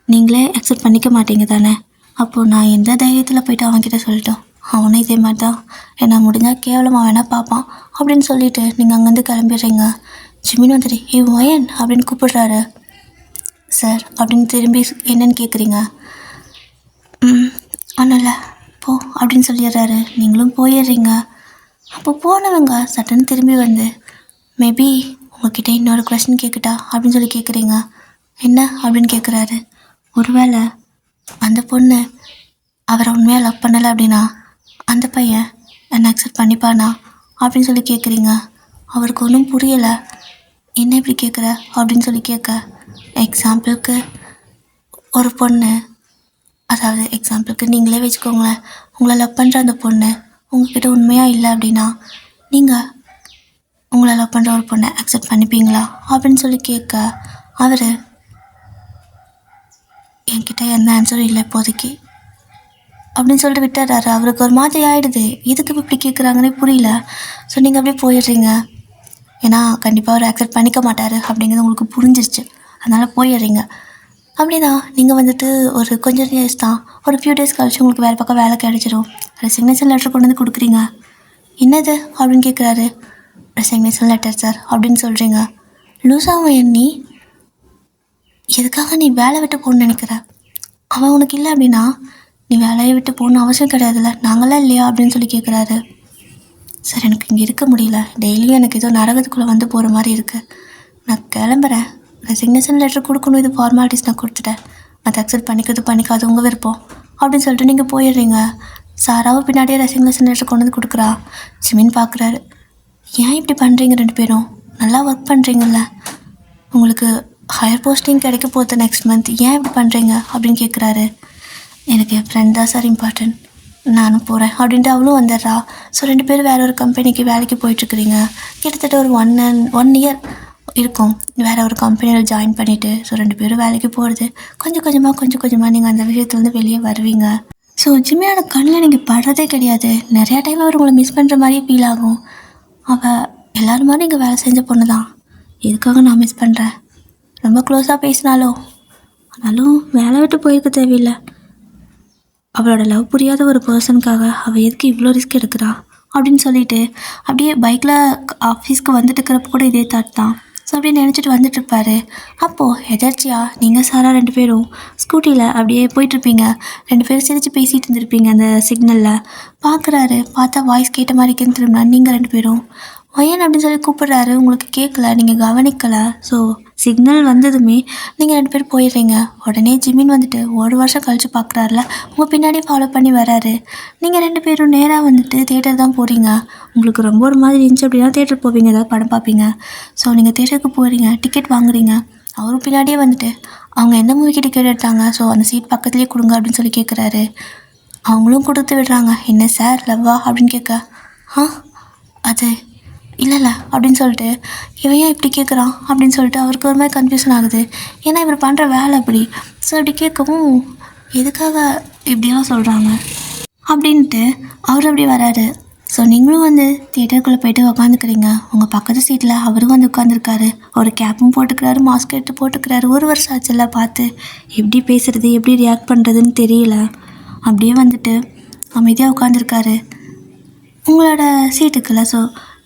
நீங்களே அக்செப்ட் பண்ணிக்க மாட்டீங்க தானே. அப்போது நான் எந்த தைரியத்தில் போய்ட்டு அவன்கிட்ட சொல்லிட்டோம், அவனும் இதே மாதிரி தான் என்ன முடிஞ்சால் கேவலமாக வேணால் பார்ப்பான் அப்படின்னு சொல்லிவிட்டு நீங்கள் அங்கேருந்து கிளம்பிடுறீங்க. ஜிமின் வந்துட்டு வயன் அப்படின்னு கூப்பிடுறாரு. சார் அப்படின்னு திரும்பி என்னன்னு கேட்குறீங்க. ஒன்றும் இல்லை போ அப்படின்னு சொல்லிடுறாரு. நீங்களும் போயிடுறீங்க. அப்போ போனவங்க சட்டுன்னு திரும்பி வந்து, மேபி உங்ககிட்ட இன்னொரு கொஸ்டின் கேட்குட்டா அப்படின்னு சொல்லி கேட்குறீங்க. என்ன அப்படின்னு கேட்குறாரு. ஒருவேளை அந்த பொண்ணு அவரை உண்மையாக லவ் பண்ணலை அப்படின்னா அந்த பையன் என்னை அக்செப்ட் பண்ணிப்பானா அப்படின்னு சொல்லி கேட்குறீங்க. அவருக்கு ஒன்றும் புரியலை. என்ன இப்படி கேட்குற அப்படின்னு சொல்லி கேட்க, எக்ஸாம்பிளுக்கு ஒரு பொண்ணு, அதாவது எக்ஸாம்பிளுக்கு நீங்களே வச்சுக்கோங்களேன், உங்களை லவ் பண்ணுற அந்த பொண்ணு உங்ககிட்ட உண்மையாக இல்லை அப்படின்னா நீங்கள் உங்களை லவ் பண்ணுற ஒரு பொண்ணை அக்செப்ட் பண்ணிப்பீங்களா அப்படின்னு சொல்லி கேட்க, அவர் என்கிட்ட எந்த ஆன்சரும் இல்லை இப்போதைக்கு அப்படின்னு சொல்லிட்டு விட்டுறாரு. அவருக்கு ஒரு மாதிரி ஆகிடுது, எதுக்கு இப்படி கேட்குறாங்கன்னே புரியல. ஸோ நீங்கள் அப்படியே போயிடுறீங்க. ஏன்னா கண்டிப்பாக அவர் அக்செப்ட் பண்ணிக்க மாட்டார் அப்படிங்கிறது உங்களுக்கு புரிஞ்சிருச்சு, அதனால் போயிடுறீங்க. அப்படின்னா நீங்கள் வந்துட்டு ஒரு கொஞ்சம் டேஸ் தான், ஒரு ஃபியூ டேஸ் கழிச்சு உங்களுக்கு வேறு பக்கம் வேலை கிடைச்சிடும். ரெசிக்னேஷன் லெட்டர் கொண்டு வந்து கொடுக்குறீங்க. என்னது அப்படின்னு கேட்குறாரு. ரெசிக்னேஷன் லெட்டர் சார் அப்படின்னு சொல்கிறீங்க. லூஸாகவும் எண்ணி எதுக்காக நீ வேலை விட்டு போகணுன்னு நினைக்கிற? அவன் உனக்கு இல்லை அப்படின்னா நீ வேலையை விட்டு போகணுன்னு அவசியம் கிடையாதுல்ல, நாங்களாம் இல்லையா அப்படின்னு சொல்லி கேட்குறாரு. சார் எனக்கு இங்கே இருக்க முடியல, டெய்லியும் எனக்கு ஏதோ நரகத்துக்குள்ளே வந்து போகிற மாதிரி இருக்குது, நான் கிளம்புறேன். ரெசிக்னேஷன் லெட்டர் கொடுக்கணும், இது ஃபார்மாலிட்டிஸ் நான் கொடுத்துட்டேன், அதை அக்செப்ட் பண்ணிக்கிறது பண்ணிக்காது உங்கள் விருப்பம் அப்படின்னு சொல்லிட்டு நீங்கள் போயிடுறீங்க. சாராவும் பின்னாடியே ரெசிக்னேஷன் லெட்டர் கொண்டு வந்து கொடுக்குறா. ஜிமின் பார்க்குறாரு. ஏன் இப்படி பண்ணுறீங்க ரெண்டு பேரும்? நல்லா ஒர்க் பண்ணுறீங்கல்ல, உங்களுக்கு ஹையர் போஸ்டிங் கிடைக்க போகுது நெக்ஸ்ட் மந்த், ஏன் இப்படி பண்ணுறீங்க அப்படின்னு கேட்குறாரு. எனக்கு என் ஃப்ரெண்ட் தான் சார் இம்பார்ட்டன்ட், நானும் போகிறேன் அப்படின்ட்டு அவளும் வந்துடுறா. ஸோ ரெண்டு பேரும் வேறு ஒரு கம்பெனிக்கு வேலைக்கு போயிட்டுருக்குறீங்க. கிட்டத்தட்ட ஒரு 1 இயர் இருக்கும் வேறு ஒரு கம்பெனியில் ஜாயின் பண்ணிவிட்டு. ஸோ ரெண்டு பேரும் வேலைக்கு போகிறது கொஞ்சம் கொஞ்சமாக நீங்கள் அந்த விஷயத்துலேருந்து வெளியே வருவீங்க. ஸோ ஜிம்மியோட கண்ணில் நீங்கள் படுறதே கிடையாது. நிறையா டைம் அவர் உங்களை மிஸ் பண்ணுற மாதிரியே ஃபீல் ஆகும். அவள் எல்லோரும் மாதிரி இங்கே வேலை செஞ்ச பொண்ணு தான், எதுக்காக நான் மிஸ் பண்ணுறேன்? ரொம்ப க்ளோஸாக பேசினாலும் ஆனாலும் வேலை விட்டு போயிருக்க தேவையில்லை. அவளோட லவ் புரியாத ஒரு பர்சனுக்காக அவள் எதுக்கு இவ்வளோ ரிஸ்க் எடுக்கிறா அப்படின்னு சொல்லிட்டு அப்படியே பைக்கில் ஆஃபீஸ்க்கு வந்துட்டு இருக்கிறப்ப கூட இதே தாட் தான். ஸோ அப்படியே நினச்சிட்டு வந்துட்டுருப்பாரு. அப்போது எதர்ச்சியாக நீங்கள் சாரா ரெண்டு பேரும் ஸ்கூட்டியில் அப்படியே போயிட்டுருப்பீங்க. ரெண்டு பேரும் சிரித்து பேசிகிட்டு இருந்திருப்பீங்க. அந்த சிக்னலில் பார்க்குறாரு. பார்த்தா வாய்ஸ் கேட்ட மாதிரி இருக்குன்னு திரும்பினா நீங்கள் ரெண்டு பேரும் ஒயன் அப்படின்னு சொல்லி கூப்பிடுறாரு. உங்களுக்கு கேட்கல, நீங்கள் கவனிக்கலை. ஸோ சிக்னல் வந்ததுமே நீங்கள் ரெண்டு பேரும் போயிடுறீங்க. உடனே ஜிமின் வந்துட்டு 1 வருஷம் கழித்து பார்க்குறாருல, உங்கள் பின்னாடி ஃபாலோ பண்ணி வராரு. நீங்கள் ரெண்டு பேரும் நேராக வந்துட்டு தேட்டர் தான் போகிறீங்க. உங்களுக்கு ரொம்ப ஒரு மாதிரி இருந்துச்சு அப்படின்னா தேட்டர் போவீங்க, ஏதாவது படம் பார்ப்பீங்க. ஸோ நீங்கள் தேட்டருக்கு போகிறீங்க, டிக்கெட் வாங்குறீங்க. அவரும் பின்னாடியே வந்துட்டு அவங்க எந்த மூவிக்கு டிக்கெட் எடுத்தாங்க, ஸோ அந்த சீட் பக்கத்துலேயே கொடுங்க அப்படின்னு சொல்லி கேட்குறாரு. அவங்களும் கொடுத்து விடுறாங்க. என்ன சார் லவ்வா அப்படின்னு கேட்க, அது இல்லை அப்படின்னு சொல்லிட்டு இவன் ஏன் இப்படி கேட்குறான் அப்படின்னு சொல்லிட்டு அவருக்கு ஒரு மாதிரி கன்ஃபியூஷன் ஆகுது. ஏன்னா இவர் பண்ணுற வேலை அப்படி. ஸோ அப்படி கேட்கவும் எதுக்காக இப்படியெல்லாம் சொல்கிறாங்க அப்படின்ட்டு அவர் அப்படி வராரு. ஸோ நீங்களும் வந்து தியேட்டருக்குள்ளே போய்ட்டு உக்காந்துக்கிறீங்க. உங்கள் பக்கத்து சீட்டில் அவரும் வந்து உட்காந்துருக்காரு. ஒரு கேப்பும் போட்டுக்கிறாரு, மாஸ்க் எடுத்து போட்டுக்கிறாரு. 1 வருஷம் ஆச்சுல்ல பார்த்து, எப்படி பேசுகிறது எப்படி ரியாக்ட் பண்ணுறதுன்னு தெரியல. அப்படியே வந்துட்டு அமைதியாக உட்காந்துருக்காரு. உங்களோட சீட்டுக்குள்ள ஸோ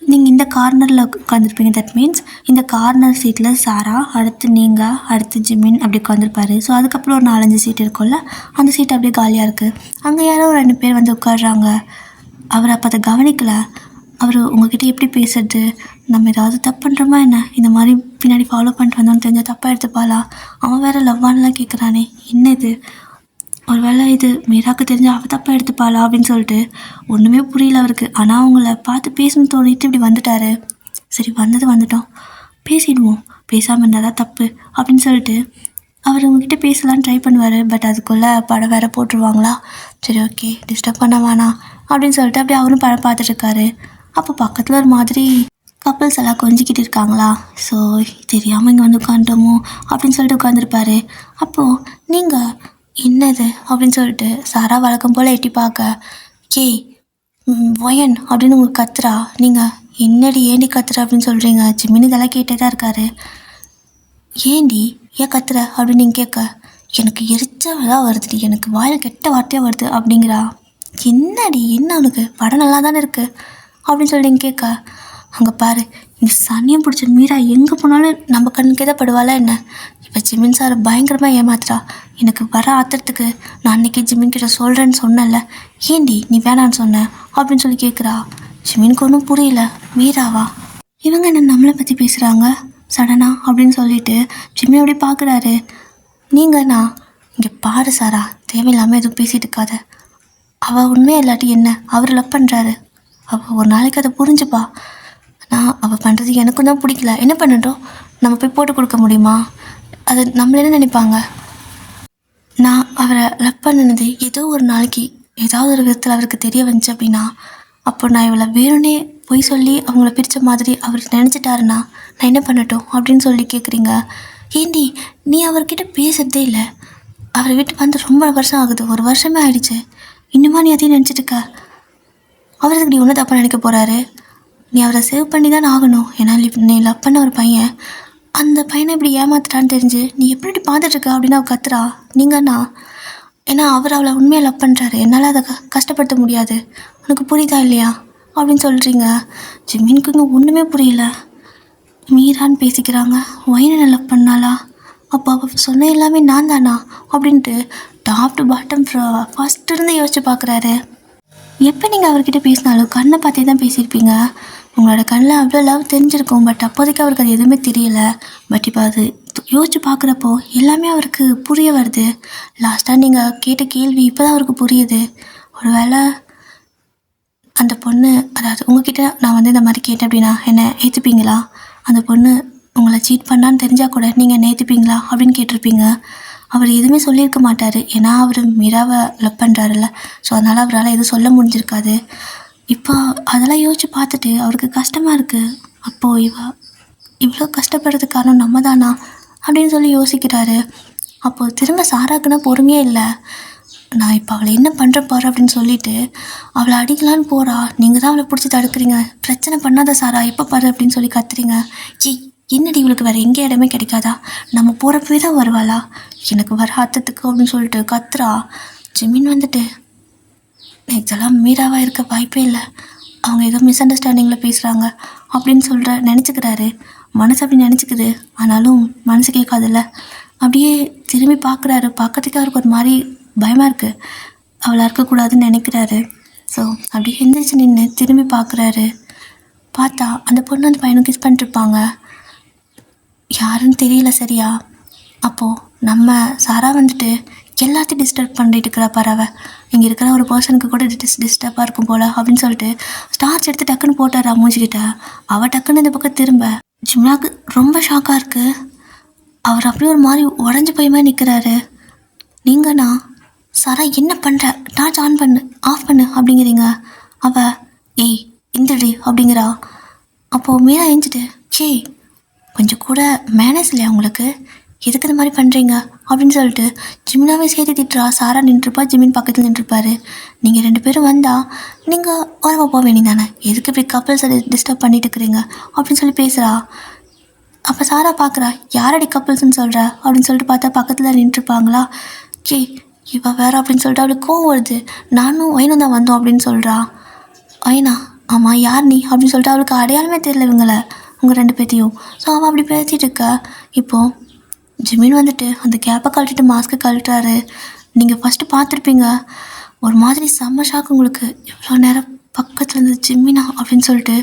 நீங்கள் இந்த கார்னரில் உட்காந்துருப்பீங்க. தட் மீன்ஸ் இந்த கார்னர் சீட்டில் சாரா, அடுத்து நீங்கள், அடுத்து ஜிமின் அப்படி உட்காந்துருப்பாரு. ஸோ அதுக்கப்புறம் ஒரு 4-5 சீட் இருக்கும்ல, அந்த சீட் அப்படியே காலியாக இருக்குது. அங்கே யாரோ 2 பேர் வந்து உட்காடுறாங்க. அவர் அப்போ அதை கவனிக்கலை. அவர் உங்ககிட்ட எப்படி பேசுறது, நம்ம ஏதாவது தப்பு பண்ணுறோமா என்ன, இந்த மாதிரி பின்னாடி ஃபாலோ பண்ணிட்டு வந்தோன்னு தெரிஞ்சால் தப்பாக எடுத்துப்பாளா, அவன் வேறு லவ்வான்லாம் கேட்குறானே, என்ன இது, ஒரு வேளை இது மீராக்கு தெரிஞ்சால் அவள் தப்பாக எடுத்துப்பாளா அப்படின்னு சொல்லிட்டு ஒன்றுமே புரியல அவருக்கு. ஆனால் அவங்கள பார்த்து பேசணும்னு தோணிட்டு இப்படி வந்துட்டார். சரி வந்துட்டோம், பேசிடுவோம், பேசாமல் இருந்தால் தான் தப்பு அப்படின்னு சொல்லிட்டு அவர் உங்ககிட்ட பேசலான்னு ட்ரை பண்ணுவார். பட் அதுக்குள்ளே படம் வேறு போட்டுருவாங்களா. சரி ஓகே டிஸ்டர்ப் பண்ண வேணாம் அப்படின்னு சொல்லிட்டு அப்படியே அவரும் படம் பார்த்துட்ருக்காரு. அப்போ பக்கத்தில் ஒரு மாதிரி கப்பல்ஸ் எல்லாம் கொஞ்சிக்கிட்டு இருக்காங்களா. ஸோ தெரியாமல் இங்கே வந்து உட்காந்துட்டோமோ அப்படின்னு சொல்லிட்டு உட்காந்துருப்பாரு. அப்போது நீங்கள் என்னது அப்படின்னு சொல்லிட்டு சாரா வழக்கம் போல் எட்டி பார்க்க, ஏய் ஒயன் அப்படின்னு உங்களுக்கு கத்துறா. நீங்கள் என்னடி ஏண்டி கத்துற அப்படின்னு சொல்கிறீங்க. ஜிமினி இதெல்லாம் கேட்டே தான் இருக்காரு. ஏண்டி ஏன் கத்துற அப்படின்னு நீங்கள் கேட்க, எனக்கு எரிச்சலாக வருதுடி, எனக்கு வாயில் கெட்ட வார்த்தையாக வருது அப்படிங்கிறா. என்னடி என்ன உனக்கு, படம் நல்லா தானே இருக்குது அப்படின்னு சொல்லி நீங்கள் கேட்க, அங்கே பாரு இந்த சனியம் பிடிச்ச மீரா எங்கே போனாலும் நம்ம கண்ணுக்கே தான் படுவாளா என்ன. இப்போ ஜிமின் சார் பயங்கரமாக ஏமாத்துறா. எனக்கு வர ஆத்திரத்துக்கு நான் அன்றைக்கி ஜிமின் கிட்ட சொல்கிறேன்னு சொன்னேன்ல, ஏண்டி நீ வேணான்னு சொன்ன அப்படின்னு சொல்லி கேட்குறா. ஜிமினுக்கு ஒன்றும் புரியல. மீராவா இவங்க என்ன நம்மளை பற்றி பேசுகிறாங்க சடனா அப்படின்னு சொல்லிட்டு ஜிம்மி அப்படியே பார்க்குறாரு. நீங்கண்ணா இங்கே பாரு சாரா, தேவையில்லாமல் எதுவும் பேசிகிட்டு இருக்காத. அவள் உண்மையாக இல்லாட்டி என்ன, அவர் லவ் பண்ணுறாரு. அவள் ஒரு நாளைக்கு அதை புரிஞ்சுப்பா. நான் அவள் பண்ணுறது எனக்கும் தான் பிடிக்கல, என்ன பண்ணட்டும், நம்ம போய் போட்டு கொடுக்க முடியுமா, அது நம்மள என்ன நினைப்பாங்க. நான் அவரை லவ் பண்ணினது ஏதோ ஒரு நாளைக்கு ஏதாவது ஒரு விதத்தில் அவருக்கு தெரிய வந்துச்சு அப்படின்னா, அப்போ நான் இவளை வேணும்னே போய் சொல்லி அவங்கள பிரித்த மாதிரி அவர் நினச்சிட்டாருன்னா நான் என்ன பண்ணட்டும் அப்படின்னு சொல்லி கேட்குறீங்க. ஏண்டி நீ அவர்கிட்ட பேசுகிறதே இல்லை, அவரை விட்டு வந்து ரொம்ப வருஷம் ஆகுது, 1 வருஷமே ஆயிடுச்சு. இன்னுமா நீ அதையும் நினச்சிட்டு இருக்க? அவருக்கு நீ ஒன்றும் தப்பாக நினைக்க போகிறாரு. நீ அவரை சேவ் பண்ணி தான் ஆகணும். ஏன்னா நீ லவ் பண்ண ஒரு பையன், அந்த பையனை இப்படி ஏமாத்துட்டான்னு தெரிஞ்சு நீ எப்படி பார்த்துட்ருக்க அப்படின்னு அவள் கத்துறா. நீங்கண்ணா, ஏன்னா அவர் அவளை உண்மையாக லவ் பண்ணுறாரு, என்னால் அதை கஷ்டப்படுத்த முடியாது, உனக்கு புரியுதா இல்லையா அப்படின்னு சொல்கிறீங்க. ஜிமினுக்கு இங்கே ஒன்றுமே புரியல. மீரான்னு பேசிக்கிறாங்க, ஒயினை லவ் பண்ணாளா? அப்போ அவள் சொன்ன எல்லாமே நான் தானா அப்படின்ட்டு டாப் டு பாட்டம் ஃபஸ்ட்டு இருந்து யோசிச்சு பார்க்குறாரு. எப்போ நீங்கள் அவர்கிட்ட பேசினாலும் கண்ணை பார்த்தே தான் பேசியிருப்பீங்க. உங்களோட கண்ணில் அவ்வளோ லவ் தெரிஞ்சிருக்கும். பட் அப்போதைக்கு அவருக்கு அது எதுவுமே தெரியல. பட் இப்போ அது யோசிச்சு பார்க்குறப்போ எல்லாமே அவருக்கு புரிய வருது. லாஸ்ட்டாக நீங்கள் கேட்ட கேள்வி இப்போ தான் அவருக்கு புரியுது. ஒரு வேளை அந்த பொண்ணு, அதாவது உங்ககிட்ட நான் வந்து இந்த மாதிரி கேட்டேன் அப்படின்னா என்னை ஏற்றுப்பீங்களா? அந்த பொண்ணு உங்களை சீட் பண்ணான்னு தெரிஞ்சால் கூட நீங்கள் என்ன ஏற்றுப்பீங்களா அப்படின்னு கேட்டிருப்பீங்க. அவர் எதுவுமே சொல்லியிருக்க மாட்டார். ஏன்னா அவர் மீராவை லவ் பண்ணுறாருல்ல, ஸோ அதனால் அவரால் எதுவும் சொல்ல முடிஞ்சிருக்காது. இப்போ அதெல்லாம் யோசித்து பார்த்துட்டு அவருக்கு கஷ்டமாக இருக்குது. அப்போது இவ்வளோ கஷ்டப்படுறதுக்கு காரணம் நம்ம தானா அப்படின்னு சொல்லி யோசிக்கிறாரு. அப்போது திரும்ப சாராக்குன்னா பொறுமையே இல்லை. நான் இப்போ அவளை என்ன பண்ணுற பாரு அப்படின்னு சொல்லிட்டு அவளை அடிக்கலான்னு போகிறா. நீங்கள் தான் அவளை பிடிச்சி தடுக்கிறீங்க. பிரச்சனை பண்ணாத சாரா, எப்போ பாரு அப்படின்னு சொல்லி கத்துறீங்க. என்னடி இவளுக்கு வேறு எங்கே இடமே கிடைக்காதா? நம்ம போகிறப்பவே தான் வருவாளா? எனக்கு வர அத்தத்துக்கு அப்படின்னு சொல்லிட்டு கத்துறா. ஜிமின் வந்துட்டு இதெல்லாம் மீராவாக இருக்க வாய்ப்பே இல்லை, அவங்க ஏதோ மிஸ் அண்டர்ஸ்டாண்டிங்கில் பேசுகிறாங்க அப்படின்னு நினச்சிக்கிறாரு. மனசு அப்படி நினச்சிக்குது, ஆனாலும் மனசு கேட்காதில்ல. அப்படியே திரும்பி பார்க்குறாரு. பார்க்கறதுக்கு அவருக்கு ஒரு மாதிரி பயமாக இருக்குது. அவளாக இருக்கக்கூடாதுன்னு நினைக்கிறாரு. ஸோ அப்படியே எந்திரிச்சு நின்று திரும்பி பார்க்குறாரு. பார்த்தா அந்த பொண்ணு அந்த பையனும் கிஸ் பண்ணிட்டுருப்பாங்க. யாருன்னு தெரியல சரியா. அப்போது நம்ம சாரா வந்துட்டு எல்லாத்தையும் டிஸ்டர்ப் பண்ணிட்டு இருக்கிறா பறவை. இங்கே இருக்கிற ஒரு பர்சனுக்கு கூட டிஸ்டர்பாக இருக்கும் போல் அப்படின்னு சொல்லிட்டு ஸ்டார்ச் எடுத்து டக்குன்னு போட்டாரா மூஞ்சிக்கிட்ட. அவள் டக்குன்னு இந்த பக்கம் திரும்ப ஜிம்னாக்கு ரொம்ப ஷாக்காக இருக்குது. அவர் அப்படியே ஒரு மாதிரி உடஞ்சி போய் மாதிரி நிற்கிறாரு. நீங்கண்ணா சாரா என்ன பண்ணுற? டார்ச் ஆன் பண்ணு, ஆஃப் பண்ணு அப்படிங்கிறீங்க. அவள் ஏய் இந்துடி அப்படிங்கிறா. அப்போது மீரா எழுஞ்சிட்டு கொஞ்சம் கூட மேனேஜ் இல்லையா உங்களுக்கு? எதுக்கு இந்த மாதிரி பண்ணுறீங்க அப்படின்னு சொல்லிட்டு ஜிமினாவே சேர்த்து திட்டுறா. சாரா நின்றுருப்பா, ஜிமின் பக்கத்தில் நின்றுருப்பாரு. நீங்கள் 2 பேரும் வந்தால் நீங்கள் ஓரமாக போக வேண்டியது தானே, எதுக்கு இப்படி கப்பல்ஸை டிஸ்டர்ப் பண்ணிட்டு இருக்கிறீங்க அப்படின்னு சொல்லி பேசுகிறா. அப்போ சாரா பார்க்குறா, யாரடி கப்பல்ஸ்ன்னு சொல்கிற அப்படின்னு சொல்லிட்டு பார்த்தா பக்கத்தில் நின்றுருப்பாங்களா. இவ வேறு அப்படின்னு சொல்லிட்டு அவளுக்கு கோவம் வருது. நானும் ஒயினும் தான் வந்தோம் அப்படின்னு சொல்கிறா. ஒயினா? ஆமாம், யார் நீ அப்படின்னு சொல்லிட்டு அவளுக்கு அடையாளமே தெரியல இவங்களை, உங்கள் 2 பேர்த்தையும். ஸோ அவள் அப்படி பேசிகிட்டு இருக்கா. இப்போது ஜிமின் வந்துட்டு அந்த கேப்பை கழட்டிட்டு மாஸ்க்கு கழட்டுறாரு. நீங்கள் ஃபஸ்ட்டு பார்த்துருப்பீங்க, ஒரு மாதிரி செம்ம ஷாக் உங்களுக்கு. எவ்வளோ நேரம் பக்கத்தில் இருந்து ஜிமினா அப்படின்னு சொல்லிட்டு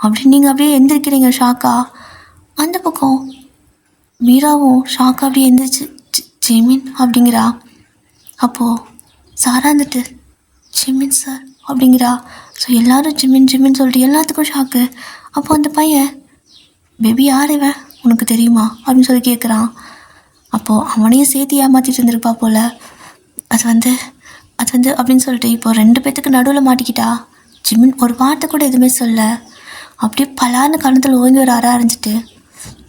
அப்படி நீங்கள் அப்படியே எந்திரிக்கிறீங்க ஷாக்கா. அந்த பக்கம் மீராவும் ஷாக்கா அப்படியே எந்திரிச்சு ஜிமின் அப்படிங்கிறா. அப்போது சாரா வந்துட்டு ஜிமின் சார் அப்படிங்கிறா. ஸோ எல்லோரும் ஜிமின் ஜிமின் சொல்லிட்டு எல்லாத்துக்கும் ஷாக்கு. அப்போது அந்த பையன் பேபி யார் இவன் உனக்கு தெரியுமா அப்படின்னு சொல்லி கேட்குறான். அப்போது அவனையும் சேர்த்து ஏமாற்றிட்டு இருந்திருப்பா போல். அது வந்து அப்படின்னு சொல்லிட்டு இப்போ 2 பேர்த்துக்கு நடுவில் மாட்டிக்கிட்டா. ஜிமின் ஒரு வார்த்தை கூட எதுவுமே சொல்ல, அப்படியே பலான்னு கணத்தில் ஓங்கி ஒரு ஆரம்பிச்சிட்டு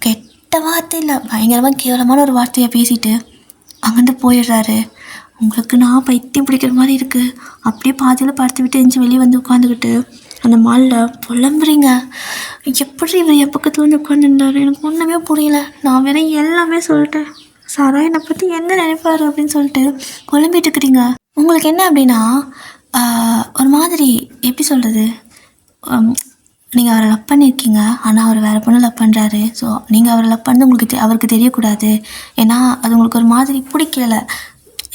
கெட்ட வார்த்தை இல்லை, பயங்கரமாக கேவலமான ஒரு வார்த்தையை பேசிட்டு அங்கேருந்து போயிடுறாரு. உங்களுக்கு நான் பைத்தியம் பிடிக்கிற மாதிரி இருக்குது. அப்படியே பாதியில் படுத்து விட்டு எஞ்சி வெளியே வந்து உட்காந்துக்கிட்டு அந்த மாலில் புலம்புறீங்க. எப்படி இவர் என் பக்கத்தில் வந்து உட்காந்துருந்தாரு, எனக்கு ஒன்றுமே புரியல. நான் வேற எல்லாமே சொல்லிட்டேன். சாரா என்னை பற்றி என்ன நினைப்பாரு அப்படின்னு சொல்லிட்டு புலம்பிட்டு இருக்கிறீங்க. உங்களுக்கு என்ன அப்படின்னா ஒரு மாதிரி எப்படி சொல்கிறது, நீங்கள் அவரை லவ் பண்ணியிருக்கீங்க, ஆனால் அவர் வேறு பொண்ணு லவ் பண்ணுறாரு. ஸோ நீங்கள் அவரை லவ் பண்ணது அவருக்கு தெரியக்கூடாது. ஏன்னா அது உங்களுக்கு ஒரு மாதிரி பிடிக்கல.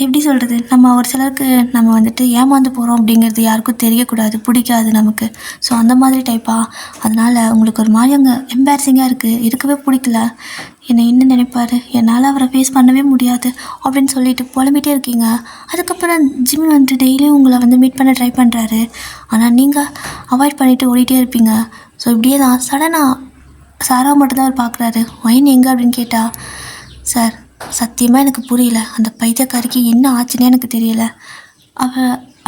எப்படி சொல்கிறது, நம்ம ஒரு சிலருக்கு நம்ம வந்துட்டு ஏமாந்து போகிறோம் அப்படிங்கிறது யாருக்கும் தெரியக்கூடாது, பிடிக்காது நமக்கு. ஸோ அந்த மாதிரி டைப்பாக, அதனால் உங்களுக்கு ஒரு மாதிரி அங்கே எம்பாரசிங்காக இருக்குது, இருக்கவே பிடிக்கல. என்னை என்ன நினைப்பார், என்னால் அவரை ஃபேஸ் பண்ணவே முடியாது அப்படின்னு சொல்லிட்டு புலம்பிகிட்டே இருக்கீங்க. அதுக்கப்புறம் ஜிமின் வந்துட்டு டெய்லியும் உங்களை வந்து மீட் பண்ண ட்ரை பண்ணுறாரு, ஆனால் நீங்கள் அவாய்ட் பண்ணிவிட்டு ஓடிட்டே இருப்பீங்க. ஸோ இப்படியே தான் சடனாக சாரா மட்டும்தான் அவர் பார்க்குறாரு. ஒயின் எங்கே அப்படின்னு கேட்டால், சார் சத்தியமாக எனக்கு புரியல, அந்த பைத்தியக்காரிக்கு என்ன ஆச்சுன்னே எனக்கு தெரியல.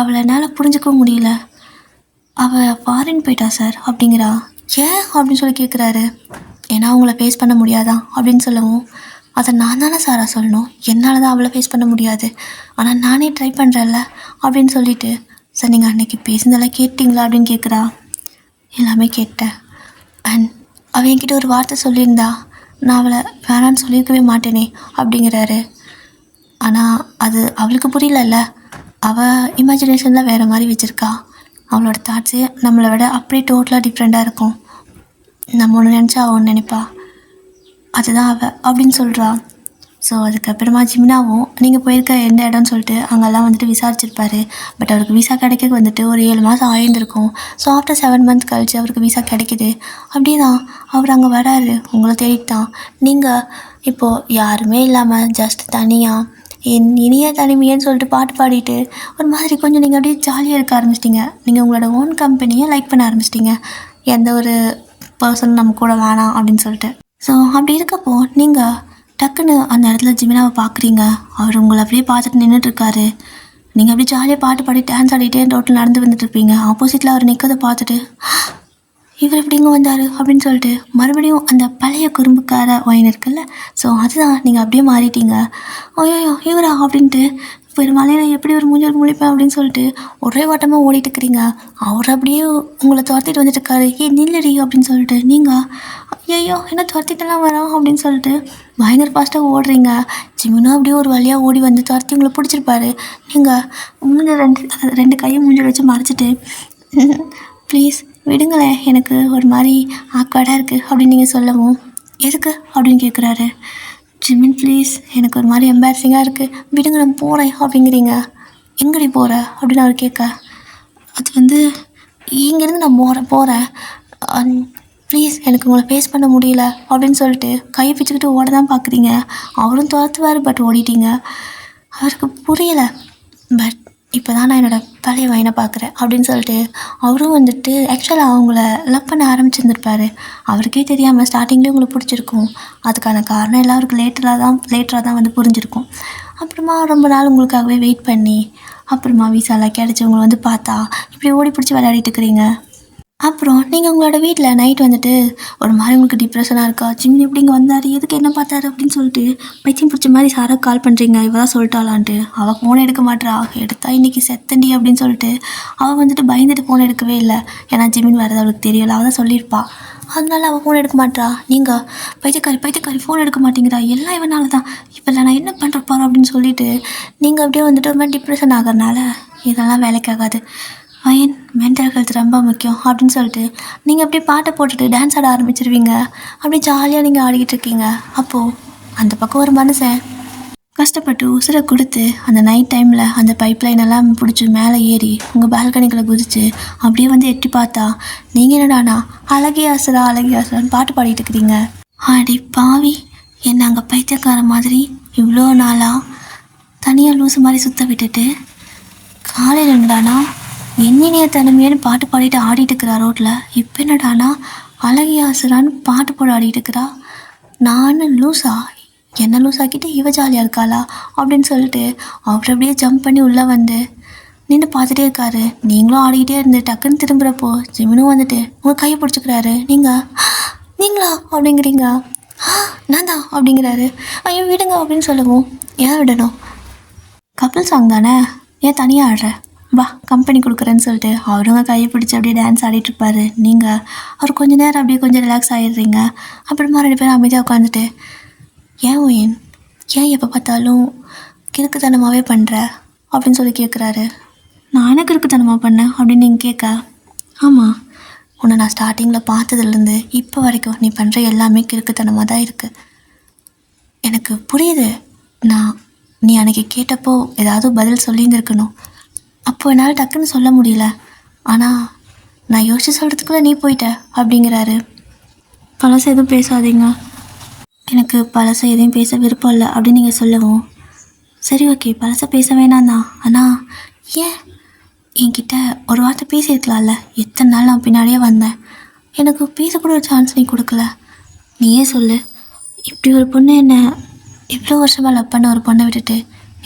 அவளை என்னால் புரிஞ்சிக்கவும் முடியல. அவள் ஃபாரின் போயிட்டா சார் அப்படிங்கிறா. ஏன் அப்படின்னு சொல்லி கேட்குறாரு. ஏன்னா அவங்கள ஃபேஸ் பண்ண முடியாதான் அப்படின்னு சொல்லவும், அதை நான் தானே சாரா சொல்லணும், என்னால் தான் அவளை ஃபேஸ் பண்ண முடியாது, ஆனால் நானே ட்ரை பண்ணுறேன்ல அப்படின்னு சொல்லிட்டு, சார் நீங்கள் அன்னைக்கு பேசுனதெல்லாம் கேட்டிங்களா அப்படின்னு கேட்குறா. எல்லாமே கேட்டேன். அண்ட் அவள் என்கிட்ட ஒரு வார்த்தை சொல்லியிருந்தா நான் அவளை வேணான்னு சொல்லியிருக்கவே மாட்டேனே அப்படிங்கிறாரு. ஆனால் அது அவளுக்கு புரியலல்ல. அவள் இமேஜினேஷனில் வேறு மாதிரி வச்சுருக்கா. அவளோட தாட்ஸு நம்மளை விட அப்படியே டோட்டலாக டிஃப்ரெண்ட்டாக இருக்கும். நம்ம ஒன்று நினச்சா அவள் ஒன்று நினைப்பா. அதுதான் அவள் அப்படின்னு சொல்கிறா. ஸோ அதுக்கப்புறமா ஜிமினாவும் நீங்கள் போயிருக்க எந்த இடம்னு சொல்லிட்டு அங்கெல்லாம் வந்துட்டு விசாரிச்சிருப்பாரு. பட் அவருக்கு விசா கிடைக்க வந்துட்டு ஒரு 7 மாதம் ஆயிருந்திருக்கும். ஸோ ஆஃப்டர் 7 மந்த் கழிச்சு அவருக்கு விசா கிடைக்கிது. அப்படின்னா அவர் அங்கே வராரு உங்களை தேடிட்டு தான். நீங்கள் இப்போது யாருமே இல்லாமல் ஜஸ்ட் தனியாக என் இனிய தனிமையன்னு சொல்லிட்டு பாட்டு பாடிட்டு ஒரு மாதிரி கொஞ்சம் நீங்கள் அப்படியே ஜாலியாக இருக்க ஆரம்பிச்சிட்டிங்க. நீங்கள் உங்களோட ஓன் கம்பெனியை லைக் பண்ண ஆரம்பிச்சிட்டிங்க. எந்த ஒரு பர்சன் நம்ம கூட வேணாம் அப்படின்னு சொல்லிட்டு. ஸோ அப்படி இருக்கப்போ நீங்கள் டக்குன்னு அந்த இடத்துல ஜிமினாவை பார்க்குறீங்க. அவர் உங்களை அப்படியே பார்த்துட்டு நின்றுட்டுருக்காரு. நீங்கள் அப்படியே ஜாலியாக பாட்டு பாடி டான்ஸ் ஆடிட்டே ரோட்டில் நடந்து வந்துட்டுருப்பீங்க. ஆப்போசிட்டில் அவர் நிற்கிறத பார்த்துட்டு இவர் எப்படிங்க வந்தார் அப்படின்னு சொல்லிட்டு மறுபடியும் அந்த பழைய குறும்புக்கார ஒயின் இருக்குல்ல, ஸோ அதுதான் நீங்கள் அப்படியே மாறிட்டீங்க. ஐயோ இவரா அப்படின்ட்டு இப்போ மலையில் எப்படி ஒரு மூஞ்சல் முழிப்பேன் அப்படின்னு சொல்லிட்டு ஒரே ஓட்டமாக ஓடிட்டு இருக்கிறீங்க. அவர் அப்படியே உங்களை துரத்திட்டு வந்துட்டு இருக்காரு. நில்லடி அப்படின்னு சொல்லிட்டு நீங்கள் ஐயோ என்ன துரத்திட்டெல்லாம் வரோம் அப்படின்னு சொல்லிட்டு பயங்கர ஃபாஸ்ட்டாக ஓடுறீங்க. ஜிமினா அப்படியே ஒரு வழியாக ஓடி வந்து துரத்தி உங்களை பிடிச்சிருப்பாரு. நீங்கள் மூஞ்ச ரெண்டு கையை மூஞ்சல் வச்சு மறைச்சிட்டு ப்ளீஸ் விடுங்களேன், எனக்கு ஒரு மாதிரி ஆக்வர்டாக இருக்குது அப்படின்னு நீங்கள் சொல்லவும் எதுக்கு அப்படின்னு கேட்குறாரு. ஜிமின் ப்ளீஸ் எனக்கு ஒரு மாதிரி எம்பாரசிங்காக இருக்குது, விடுங்க நான் போகிறேன் அப்படிங்கிறீங்க. எங்கடி போகிற அப்படின்னு அவர் கேட்க, அது வந்து இங்கேருந்து நான் போகிறேன் ப்ளீஸ் எனக்கு உங்களை ஃபேஸ் பண்ண முடியல அப்படின்னு சொல்லிட்டு கையை பிச்சுக்கிட்டு ஓட தான் பார்க்குறீங்க. அவரும் துரத்துவார் பட் ஓடிட்டீங்க. அவருக்கு புரியலை. பட் இப்போ தான் நான் என்னோடய பழைய வயனை பார்க்குறேன் அப்படின்னு சொல்லிட்டு அவரும் வந்துட்டு ஆக்சுவலாக அவங்கள லவ் பண்ண ஆரம்பிச்சிருந்துருப்பார். அவருக்கே தெரியாமல் ஸ்டார்டிங்லேயே உங்களுக்கு பிடிச்சிருக்கும். அதுக்கான காரணம் எல்லாம் அவருக்கு லேட்டராக தான் வந்து புரிஞ்சிருக்கும். அப்புறமா ரொம்ப நாள் உங்களுக்காகவே வெயிட் பண்ணி அப்புறமா விசாலாம் கிடச்சி உங்களை வந்து பார்த்தா இப்படி ஓடி பிடிச்சி விளையாடிட்டு இருக்கிறீங்க. அப்புறம் நீங்கள் உங்களோட வீட்டில் நைட் வந்துட்டு ஒரு மாதிரி உங்களுக்கு டிப்ரெஷனாக இருக்கா, ஜிம்மி எப்படி இங்கே வந்தார், எதுக்கு என்ன பார்த்தாரு அப்படின்னு சொல்லிட்டு பைத்தியம் பிடிச்ச மாதிரி சாராக கால் பண்ணுறீங்க. இவ தான் சொல்லிட்டாளான்ட்டு. அவள் ஃபோனை எடுக்க மாட்டா. எடுத்தா இன்றைக்கி செத்தண்டி அப்படின்னு சொல்லிட்டு அவள் வந்துட்டு பயந்துட்டு ஃபோன் எடுக்கவே இல்லை. ஏன்னா ஜிம்மின் வரது அவளுக்கு தெரியல, அவள் தான் சொல்லியிருப்பா. அதனால அவள் ஃபோன் எடுக்க மாட்டா. நீங்கள் பைத்தியக்காரி ஃபோன் எடுக்க மாட்டேங்கிறா, எல்லாம் இவனால தான், இப்போ நான் என்ன பண்ணுற போகிறோம் அப்படின்னு சொல்லிட்டு நீங்கள் அப்படியே வந்துட்டு ஒரு மாதிரி டிப்ரெஷன் ஆகிறனால இதெல்லாம் வேலைக்காகாது, வயன் மென்டல் ஹெல்த் ரொம்ப முக்கியம் அப்படின்னு சொல்லிட்டு நீங்கள் அப்படியே பாட்டை போட்டுட்டு டான்ஸ் ஆட ஆரம்பிச்சிருவீங்க. அப்படியே ஜாலியாக நீங்கள் ஆடிக்கிட்டு இருக்கீங்க. அப்போது அந்த பக்கம் ஒரு மனுஷன் கஷ்டப்பட்டு உசுரை கொடுத்து அந்த நைட் டைமில் அந்த பைப்லைன் எல்லாம் பிடிச்சி மேலே ஏறி உங்கள் பால்கனிகளை குதிச்சு அப்படியே வந்து எட்டி பார்த்தா நீங்கள் என்னடானா அழகே ஆசுரான்னு பாட்டு பாடிட்டு இருக்கிறீங்க. ஆடி பாவி, என்ன அங்கே பைத்தியக்கார மாதிரி இவ்வளோ நாளாக தனியாக லூசு மாதிரி சுற்ற விட்டுட்டு காலையில் என்னடானா என்னைய தனிமையான பாட்டு பாடிட்டு ஆடிட்டு இருக்கிறா ரோட்டில். இப்போ என்னடானா அழகியாசுரான்னு பாட்டு போட ஆடிட்டு இருக்கிறா. நானும் லூஸா, என்ன லூஸாக்கிட்டு இவ ஜாலியாக இருக்காளா அப்படின்னு சொல்லிட்டு அவர் அப்படியே ஜம்ப் பண்ணி உள்ளே வந்து நின்று பார்த்துட்டே இருக்காரு. நீங்களும் ஆடிக்கிட்டே இருந்து டக்குன்னு திரும்புகிறப்போ ஜிமினும் வந்துட்டு உங்கள் கையை பிடிச்சிக்கிறாரு. நீங்களா அப்படிங்கிறீங்க. நான் தான் அப்படிங்கிறாரு. ஐயோ விடுங்க அப்படின்னு சொல்லவும் ஏன் விடணும், கப்பிள் சாங் தானே, ஏன் தனியாக ஆடுற, வா கம்பெனி கொடுக்குறேன்னு சொல்லிட்டு அவருங்க கையை பிடிச்சி அப்படியே டான்ஸ் ஆடிட்டுருப்பாரு. நீங்கள் அவர் கொஞ்சம் நேரம் அப்படியே கொஞ்சம் ரிலாக்ஸ் ஆகிடுறீங்க. அப்புறமா 2 பேரும் அமைதியாக உட்காந்துட்டு ஏன் எப்போ பார்த்தாலும் கிறுக்குத்தனமாகவே பண்ணுற அப்படின்னு சொல்லி கேட்குறாரு. நான் என்ன கிறுக்குத்தனமாக பண்ணேன் அப்படின்னு நீங்கள் கேட்க, ஆமாம் உன்னை நான் ஸ்டார்டிங்கில் பார்த்ததுலேருந்து இப்போ வரைக்கும் நீ பண்ணுற எல்லாமே கிறுக்குத்தனமாக தான் இருக்குது. எனக்கு புரியுது, நீ அன்றைக்கி கேட்டப்போ ஏதாவது பதில் சொல்லியிருந்துருக்கணும், அப்போ என்னால் டக்குன்னு சொல்ல முடியல, ஆனால் நான் யோசிச்சு சொல்கிறதுக்குள்ளே நீ போயிட்ட அப்படிங்கிறாரு. பழசை எதுவும் பேசாதீங்க, எனக்கு பழசை எதையும் பேச விருப்பம் இல்லை அப்படின்னு நீங்கள் சொல்லவும் சரி ஓகே பழசை பேச வேணாம் தான், ஆனால் ஏன் என்கிட்ட ஒரு வார்த்தை பேசியிருக்கலாம்ல, எத்தனை நாள் நான் பின்னாடியே வந்தேன், எனக்கு பேசக்கூட ஒரு சான்ஸ் நீ கொடுக்கல, நீயே சொல்லு. இப்படி ஒரு பொண்ணு என்னை இவ்வளோ வருஷமாக லவ் பண்ண ஒரு பொண்ணை விட்டுட்டு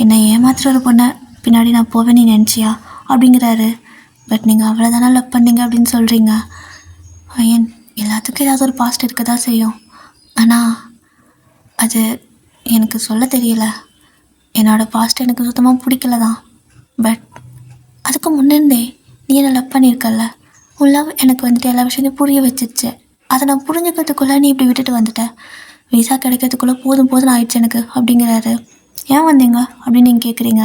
என்னை ஏமாத்துகிற ஒரு பொண்ணை பின்னாடி நான் போவேன் நீ நினச்சியா அப்படிங்கிறாரு. பட் நீங்கள் அவ்வளோதானே லவ் பண்ணீங்க அப்படின்னு சொல்கிறீங்க. ஐயன் எல்லாத்துக்கும் ஏதாவது ஒரு பாஸ்ட் இருக்க தான் செய்யும், ஆனால் அது எனக்கு சொல்ல தெரியல. என்னோடய பாஸ்ட் எனக்கு சுத்தமாக பிடிக்கல தான். பட் அதுக்கு முன்னே நீ என்ன லவ் பண்ணியிருக்கல. உன் லவ் எனக்கு வந்துட்டு எல்லா விஷயத்தையும் புரிய வச்சிருச்சு. அதை நான் புரிஞ்சுக்கிறதுக்குள்ளே நீ இப்படி விட்டுட்டு வந்துட்ட. விசா கிடைக்கிறதுக்குள்ளே போதும் போதும் ஆயிடுச்சு எனக்கு அப்படிங்கிறாரு. ஏன் வந்தீங்க அப்படின்னு நீங்கள் கேட்குறீங்க.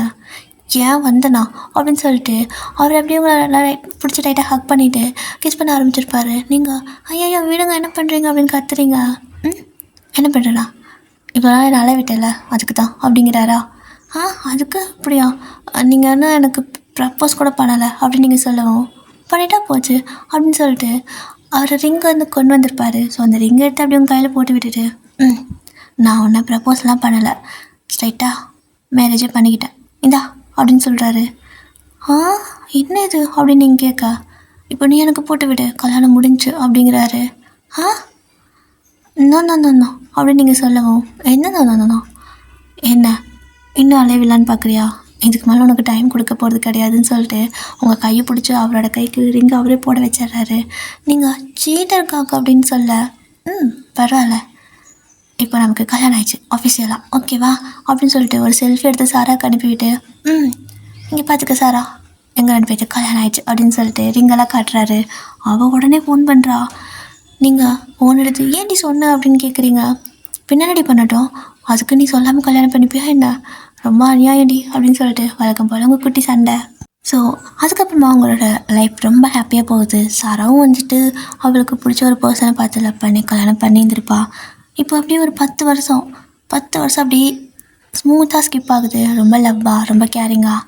ஏன் வந்தனா அப்படின்னு சொல்லிட்டு அவர் அப்படியே உங்களை நல்லா பிடிச்சி டைட்டாக ஹக் பண்ணிவிட்டு கிஸ் பண்ண ஆரம்பிச்சிருப்பாரு. நீங்கள் ஐயோ விடுங்க என்ன பண்ணுறீங்க அப்படின்னு கத்துறீங்க. என்ன பண்ணுறேண்ணா இப்போ நான் அழ விட்டல அதுக்கு தான் அப்படிங்கிறாரா. அதுக்கு அப்படியா, நீங்கள் என்ன எனக்கு ப்ரப்போஸ் கூட பண்ணலை அப்படின்னு நீங்கள் சொல்லவும் பண்ணிட்டா போச்சு அப்படின்னு சொல்லிட்டு அவர் ரிங்கை வந்து கொண்டு வந்திருப்பார். ஸோ அந்த ரிங்கை எடுத்து அப்படி உங்கள் கையில் போட்டு விட்டுட்டு நான் ஒன்றை ப்ரப்போஸ்லாம் பண்ணலை, ஸ்ட்ரைட்டாக மேரேஜே பண்ணிக்கிட்டேன் இந்தா அப்படின்னு சொல்கிறாரு. என்ன இது அப்படின்னு நீங்கள் கேட்க, இப்போ நீ எனக்கு போட்டு விடு கல்யாணம் முடிஞ்சு அப்படிங்கிறாரு. நோ அப்படின்னு நீங்கள் சொல்லவும் என்ன என்ன இன்னும் அலைவில்லான்னு பார்க்குறியா, இதுக்கு மேலே உனக்கு டைம் கொடுக்க போகிறது கிடையாதுன்னு சொல்லிட்டு உங்கள் கையை பிடிச்சி அவரோட கைக்கு ரிங்கு அவரே போட வச்சிட்றாரு. நீங்கள் சீட்டருக்காக்க அப்படின்னு சொல்ல பரவாயில்ல, இப்போ நமக்கு கல்யாணம் ஆயிடுச்சு ஆஃபீஷியலாக ஓகேவா அப்படின்னு சொல்லிட்டு ஒரு செல்ஃபி எடுத்து சாராக்கு அனுப்பிவிட்டு இங்கே பார்த்துக்க சாரா எங்கே ரெண்டு பேருக்கு கல்யாணம் ஆயிடுச்சு அப்படின்னு சொல்லிட்டு ரிங்கெல்லாம் காட்டுறாரு. அவள் உடனே ஃபோன் பண்ணுறா. நீங்கள் ஃபோன் எடுத்து ஏன்டி சொன்ன அப்படின்னு கேட்குறீங்க. பின்னாடி பண்ணட்டும், அதுக்கு நீ சொல்லாமல் கல்யாணம் பண்ணிப்பியா என்ன, ரொம்ப அநியாயடி அப்படின்னு சொல்லிட்டு வழக்கம் போல் உங்கள் குட்டி சண்டை. ஸோ அதுக்கப்புறமா அவங்களோட லைஃப் ரொம்ப ஹாப்பியாக போகுது. சாராவும் வந்துட்டு அவளுக்கு பிடிச்ச ஒரு பர்சனை பார்த்து லவ் பண்ணி கல்யாணம் பண்ணியிருந்திருப்பா. இப்போ அப்படியே ஒரு 10 வருஷம் அப்படியே ஸ்மூத்தாக ஸ்கிப் ஆகுது. ரொம்ப லவ்வாக ரொம்ப கேரிங்காக.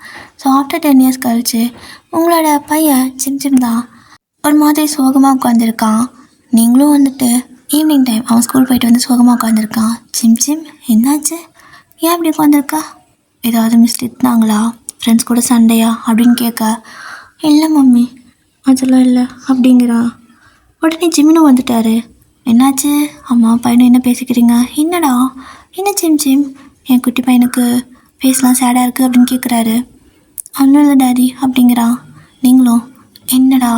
ஸோ ஆஃப்டர் 10 இயர்ஸ் கழிச்சு உங்களோட பையன் சிம் தான் ஒரு மாதிரி சோகமாக உட்காந்துருக்கான். நீங்களும் வந்துட்டு ஈவினிங் டைம் அவன் ஸ்கூல் போயிட்டு வந்து சோகமாக உட்காந்துருக்கான். சிம் என்னாச்சு, ஏன் அப்படி உட்காந்துருக்கா, ஏதாவது மிஸ் திட்டினாங்களா, ஃப்ரெண்ட்ஸ் கூட சண்டையா அப்படின்னு கேட்க, இல்லை மம்மி அதெல்லாம் இல்லை அப்படிங்கிறான். உடனே ஜிம்மினும் வந்துட்டார். என்னாச்சு அம்மா பையனும் என்ன பேசிக்கிறீங்க, என்னடா என்ன சிம் என் குட்டி பையனுக்கு ஃபேஸ்லாம் சேடாக இருக்குது அப்படின்னு கேட்குறாரு. ஒன்றும் இல்லை டாடி அப்படிங்கிறான். நீங்களும் என்னடா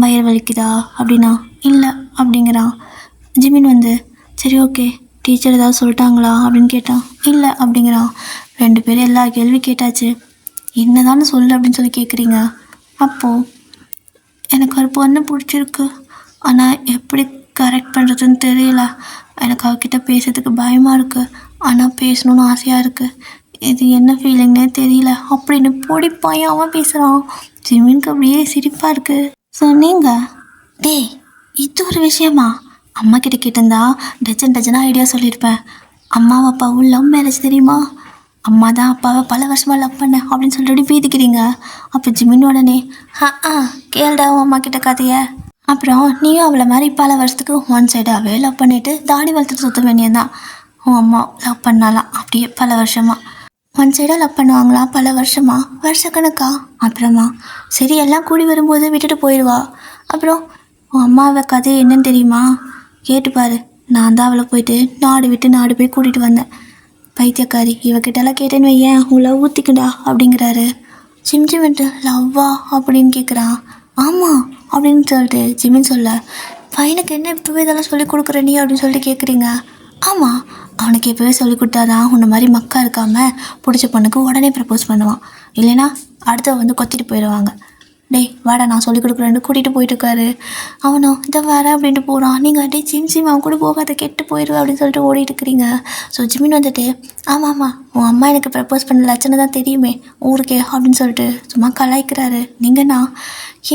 வயிறு வலிக்குதா அப்படின்னா இல்லை அப்படிங்கிறான். ஜிமின் வந்து சரி ஓகே டீச்சர் ஏதாவது சொல்லிட்டாங்களா அப்படின்னு கேட்டான். இல்லை அப்படிங்கிறான். 2 பேரும் எல்லா கேள்வி கேட்டாச்சு, என்னதான்னு சொல்லு அப்படின்னு சொல்லி கேட்குறீங்க. அப்போது எனக்கு ஒரு பொண்ணு பிடிச்சிருக்கு, ஆனால் எப்படி கரெக்ட் பண்ணுறதுன்னு தெரியல, எனக்கு அவகிட்ட பேசுறதுக்கு பயமாக இருக்குது, ஆனால் பேசணுன்னு ஆசையாக இருக்குது, இது என்ன ஃபீலிங்னே தெரியல அப்படின்னு பொடி பையன் பேசுகிறான். ஜிமினுக்கு அப்படியே சிரிப்பாக இருக்குது. ஸோ நீங்கள் டேய் இது ஒரு விஷயமா, அம்மா கிட்ட கேட்டிருந்தா டஜனாக ஐடியா சொல்லியிருப்பேன். அம்மாவும் அப்பாவும் லவ் மேரேஜ் தெரியுமா, அம்மா தான் அப்பாவை பல வருஷமாக லவ் பண்ணேன் அப்படின்னு சொல்லிட்டு பேதிக்கிறீங்க. அப்போ ஜிமின் உடனே கேள்டா அம்மா கிட்ட கதைய, அப்புறம் நீயும் அவளை மாதிரி பல வருஷத்துக்கு ஒன் சைடாகவே லவ் பண்ணிவிட்டு தாடி வளர்த்துட்டு சுற்ற வேண்டியதான். உன் அம்மா லவ் பண்ணாலாம் அப்படியே பல வருஷமாக, ஒன் சைடாக லவ் பண்ணுவாங்களாம் பல வருஷக்கணக்கா. அப்புறமா சரி எல்லாம் கூடி வரும்போது விட்டுட்டு போயிடுவா. அப்புறம் உன் அம்மாவை கதை என்னன்னு தெரியுமா, கேட்டுப்பாரு, நான் தான் அவளை போயிட்டு நாடு விட்டு நாடு போய் கூட்டிகிட்டு வந்தேன். பைத்தியக்காரி, இவகிட்டலாம் கேட்டேன்னு வையேன் உன் லவ் ஊற்றிக்கண்டா அப்படிங்கிறாரு. ஜிம்ட்டு லவ்வா அப்படின்னு கேட்குறான். ஆமாம் அப்படின்னு சொல்லிட்டு ஜிமின் சொல்ல, பையனுக்கு என்ன இப்போவே இதெல்லாம் சொல்லி கொடுக்குற நீ அப்படின்னு சொல்லிட்டு கேட்குறீங்க. ஆமாம் அவனுக்கு எப்போவே சொல்லி கொடுத்தாதான் உன்னை மாதிரி மக்கா இருக்காமல் பிடிச்ச பொண்ணுக்கு உடனே ப்ரப்போஸ் பண்ணுவான், இல்லைன்னா அடுத்த வந்து கொத்திட்டு போயிடுவாங்க. டேய் வாடா நான் சொல்லிக் கொடுக்குறேன்னு கூட்டிகிட்டு போயிட்டுருக்காரு. அவனும் இதை வேறு அப்படின்ட்டு போகிறான். நீங்கள் டே ஜிம் அவன் கூட போகாத கெட்டு போயிடுவேன் அப்படின்னு சொல்லிட்டு ஓடிட்டு இருக்கிறீங்க. ஸோ ஜிமின் வந்துட்டு ஆமாம் உன் அம்மா எனக்கு ப்ரப்போஸ் பண்ண லட்சணம் தான் தெரியுமே ஊருக்கே அப்படின்னு சொல்லிட்டு சும்மா கலாய்க்கிறாரு. நீங்கள்ண்ணா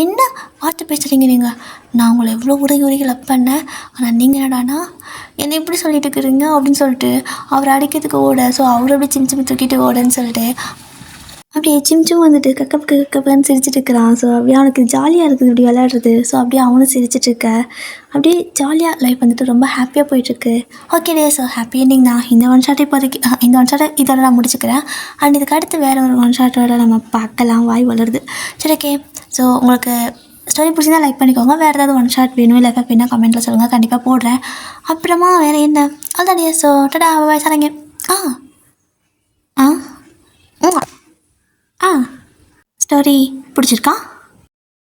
என்ன வார்த்தை பேசுகிறீங்க நீங்கள், நான் உங்களை எவ்வளோ உருகி லவ் பண்ணேன், ஆனால் நீங்கள் என்னடானா என்னை எப்படி சொல்லிட்டு இருக்கிறீங்க அப்படின்னு சொல்லிட்டு அவர் அடிக்கிறதுக்கு ஓட. ஸோ அவர் அப்படியே சிம் தூக்கிட்டு ஓடன்னு சொல்லிட்டு அப்படியே சிம்ச்சும் வந்துட்டு கக்கப்புன்னு சிரிச்சிட்டு இருக்கிறான். ஸோ அப்படியே அவனுக்கு ஜாலியாக இருக்குது இப்படி விளையாடுறது. ஸோ அப்படியே அவனும் சிரிச்சிட்ருக்க, அப்படியே ஜாலியாக லைஃப் வந்துட்டு ரொம்ப ஹாப்பியாக போயிட்டுருக்கு. ஓகே டே, ஸோ ஹாப்பி எண்டிங் தான் இந்த ஒன் ஷாட். இப்போதைக்கு இந்த ஒன் ஷாட்டை இதோட நான் முடிச்சுக்கிறேன். அண்ட் இதுக்கு அடுத்து வேறு ஒரு ஒன் ஷாட்டோட நம்ம பார்க்கலாம், வாய் வளருது. சரி ஓகே, ஸோ உங்களுக்கு ஸ்டோரி பிடிச்சிருந்தா லைக் பண்ணிக்கோங்க. வேறு ஏதாவது ஒன் ஷாட் வேணும் இல்லை வேணா கமெண்ட்டில் சொல்லுங்கள், கண்டிப்பாக போடுறேன். அப்புறமா வேறு என்ன அதான் ஸோ டடா வயசானங்க. ஸ்டோரி பிடிச்சிருக்கா?